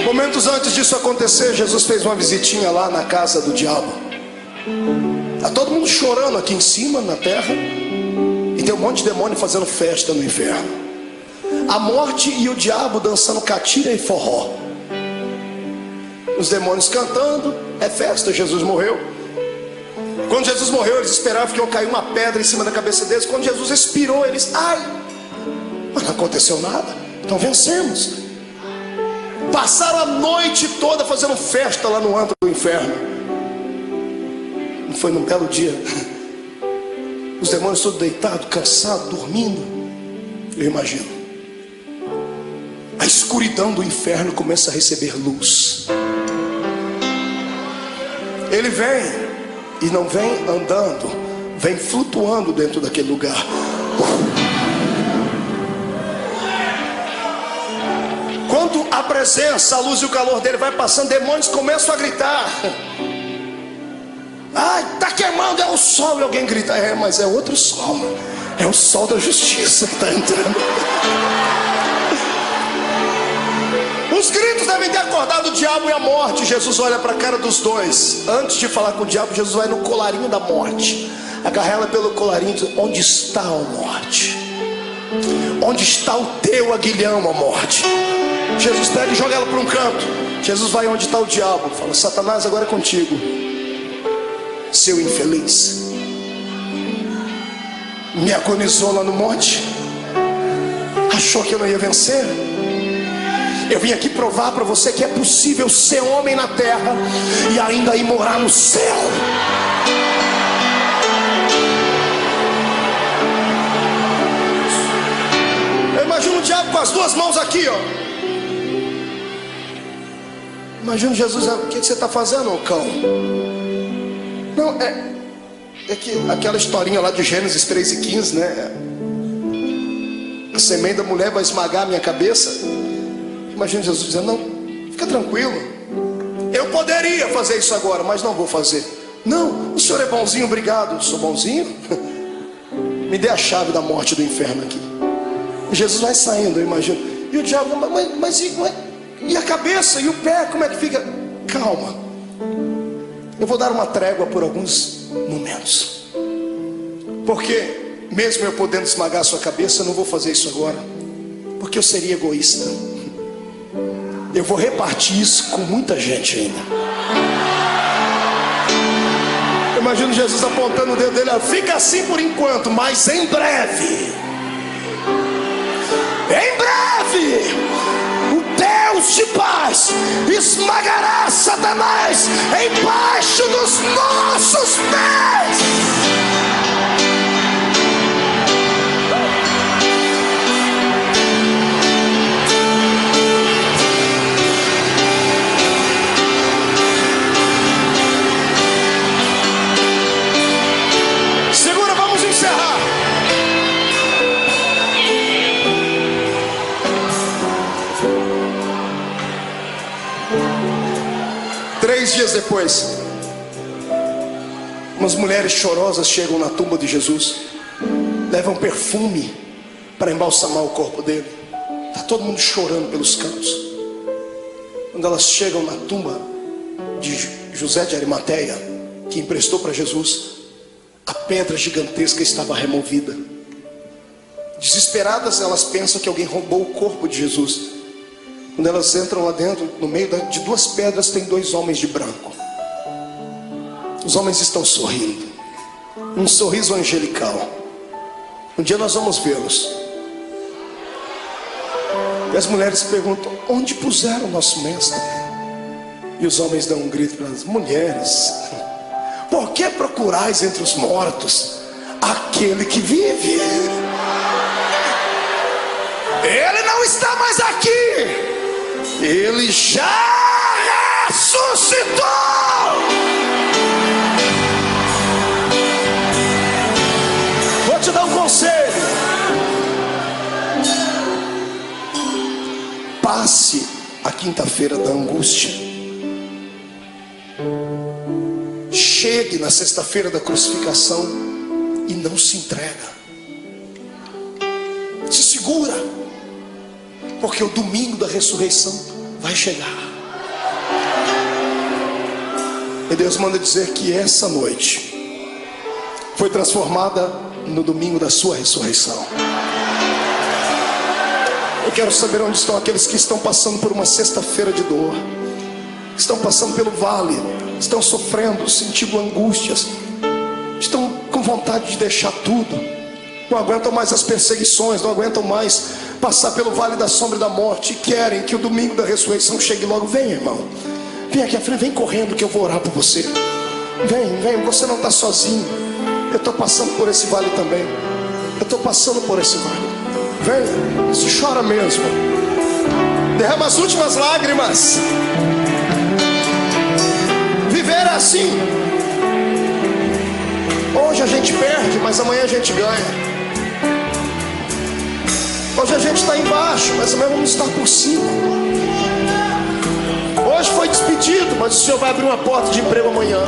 Momentos antes disso acontecer, Jesus fez uma visitinha lá na casa do diabo. Está todo mundo chorando aqui em cima, na terra, e tem um monte de demônio fazendo festa no inferno. A morte e o diabo dançando catira e forró. Os demônios cantando, é festa. Jesus morreu. Quando Jesus morreu, eles esperavam que ia cair uma pedra em cima da cabeça deles. Quando Jesus expirou, eles: ai, mas não aconteceu nada, então vencemos. Passaram a noite toda fazendo festa lá no antro do inferno. Foi num belo dia, os demônios todos deitados, cansados, dormindo. Eu imagino. a escuridão do inferno começa a receber luz. Ele vem, e não vem andando, vem flutuando dentro daquele lugar. Quando a presença, a luz e o calor dele vai passando, demônios começam a gritar: ai, está queimando, é o sol. E alguém grita: é, mas é outro sol, é o sol da justiça que está entrando. Os gritos devem ter acordado o diabo e a morte. Jesus olha para a cara dos dois. Antes de falar com o diabo, Jesus vai no colarinho da morte, agarra ela pelo colarinho e diz: onde está a morte? Onde está o teu aguilhão, a morte? Jesus pega e joga ela para um canto. Jesus vai onde está o diabo, fala: Satanás, agora é contigo, seu infeliz. Me agonizou lá no monte, achou que eu não ia vencer. Eu vim aqui provar para você que é possível ser homem na terra e ainda ir morar no céu. Eu imagino o diabo com as duas mãos aqui, ó. Imagina Jesus: o que você está fazendo, ô cão? Não, é que aquela historinha lá de Gênesis 3:15, né? A semente da mulher vai esmagar a minha cabeça. Imagina Jesus dizendo: não, fica tranquilo, eu poderia fazer isso agora, mas não vou fazer. Não, o senhor é bonzinho, obrigado. Sou bonzinho? Me dê a chave da morte do inferno aqui. E Jesus vai saindo, eu imagino. E o diabo: mas e a cabeça e o pé, como é que fica? Calma, eu vou dar uma trégua por alguns momentos, porque mesmo eu podendo esmagar a sua cabeça, eu não vou fazer isso agora, porque eu seria egoísta. Eu vou repartir isso com muita gente ainda. Eu imagino Jesus apontando o dedo dele: fica assim por enquanto, mas em breve, o Deus de paz esmagará Satanás embaixo dos nossos pés. Segura, vamos encerrar. Três dias depois, umas mulheres chorosas chegam na tumba de Jesus, levam perfume para embalsamar o corpo dele. Está todo mundo chorando pelos cantos. Quando elas chegam na tumba de José de Arimateia, que emprestou para Jesus, a pedra gigantesca estava removida. Desesperadas, elas pensam que alguém roubou o corpo de Jesus. Quando elas entram lá dentro, no meio de duas pedras tem dois homens de branco. Os homens estão sorrindo, um sorriso angelical. Um dia nós vamos vê-los. E as mulheres perguntam: onde puseram o nosso mestre? E os homens dão um grito para elas: mulheres, por que procurais entre os mortos aquele que vive? Ele não está mais aqui, ele já ressuscitou. Vou te dar um conselho: passe a quinta-feira da angústia, chegue na sexta-feira da crucificação e não se entrega. Se segura, porque o domingo da ressurreição vai chegar. E Deus manda dizer que essa noite foi transformada no domingo da sua ressurreição. Eu quero saber onde estão aqueles que estão passando por uma sexta-feira de dor, estão passando pelo vale, estão sofrendo, sentindo angústias, estão com vontade de deixar tudo, não aguentam mais as perseguições, não aguentam mais passar pelo vale da sombra da morte, e querem que o domingo da ressurreição chegue logo. Vem, irmão, vem aqui à frente, vem correndo que eu vou orar por você. Vem, você não está sozinho. Eu estou passando por esse vale também. Eu estou passando por esse vale. Vem, se chora mesmo. Derrama as últimas lágrimas. Viver é assim. Hoje a gente perde, mas amanhã a gente ganha. Hoje a gente está embaixo, mas amanhã vamos estar por cima. Hoje foi despedido, mas o Senhor vai abrir uma porta de emprego amanhã.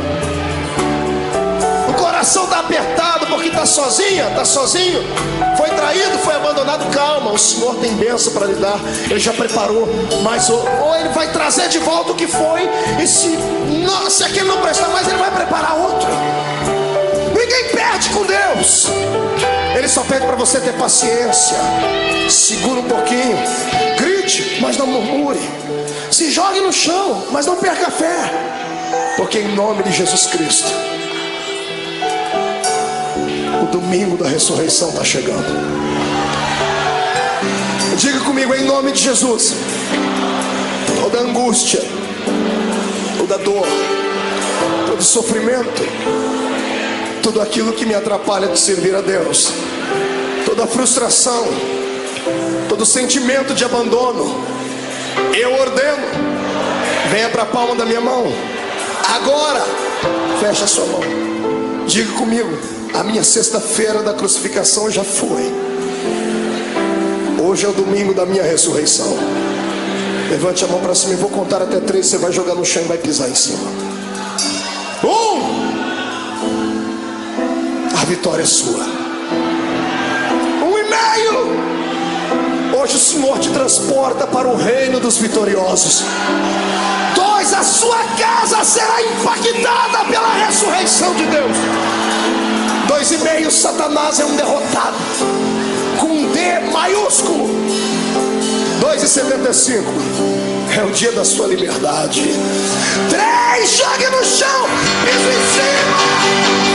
O coração está apertado porque está sozinha, está sozinho. Foi traído, foi abandonado. Calma, o Senhor tem bênção para lhe dar. Ele já preparou, mas ou Ele vai trazer de volta o que foi. E se aquele não prestar mais, Ele vai preparar outro. Ninguém perde com Deus. Ele só pede para você ter paciência. Segura um pouquinho. Grite, mas não murmure. Se jogue no chão, mas não perca a fé. Porque em nome de Jesus Cristo, o domingo da ressurreição está chegando. Diga comigo, em nome de Jesus. Toda angústia, toda dor, todo sofrimento, tudo aquilo que me atrapalha de servir a Deus, toda frustração, todo sentimento de abandono, eu ordeno, venha para a palma da minha mão. Agora, fecha a sua mão. Diga comigo, a minha sexta-feira da crucificação já foi. Hoje é o domingo da minha ressurreição. Levante a mão para cima, eu vou contar até 3. Você vai jogar no chão e vai pisar em cima. 1. A vitória é sua. 1,5. Hoje o Senhor te transporta para o reino dos vitoriosos. 2. A sua casa será impactada pela ressurreição de Deus. 2,5. Satanás é um derrotado, com um D maiúsculo. 2,75. É o dia da sua liberdade. 3. Jogue no chão, piso em cima.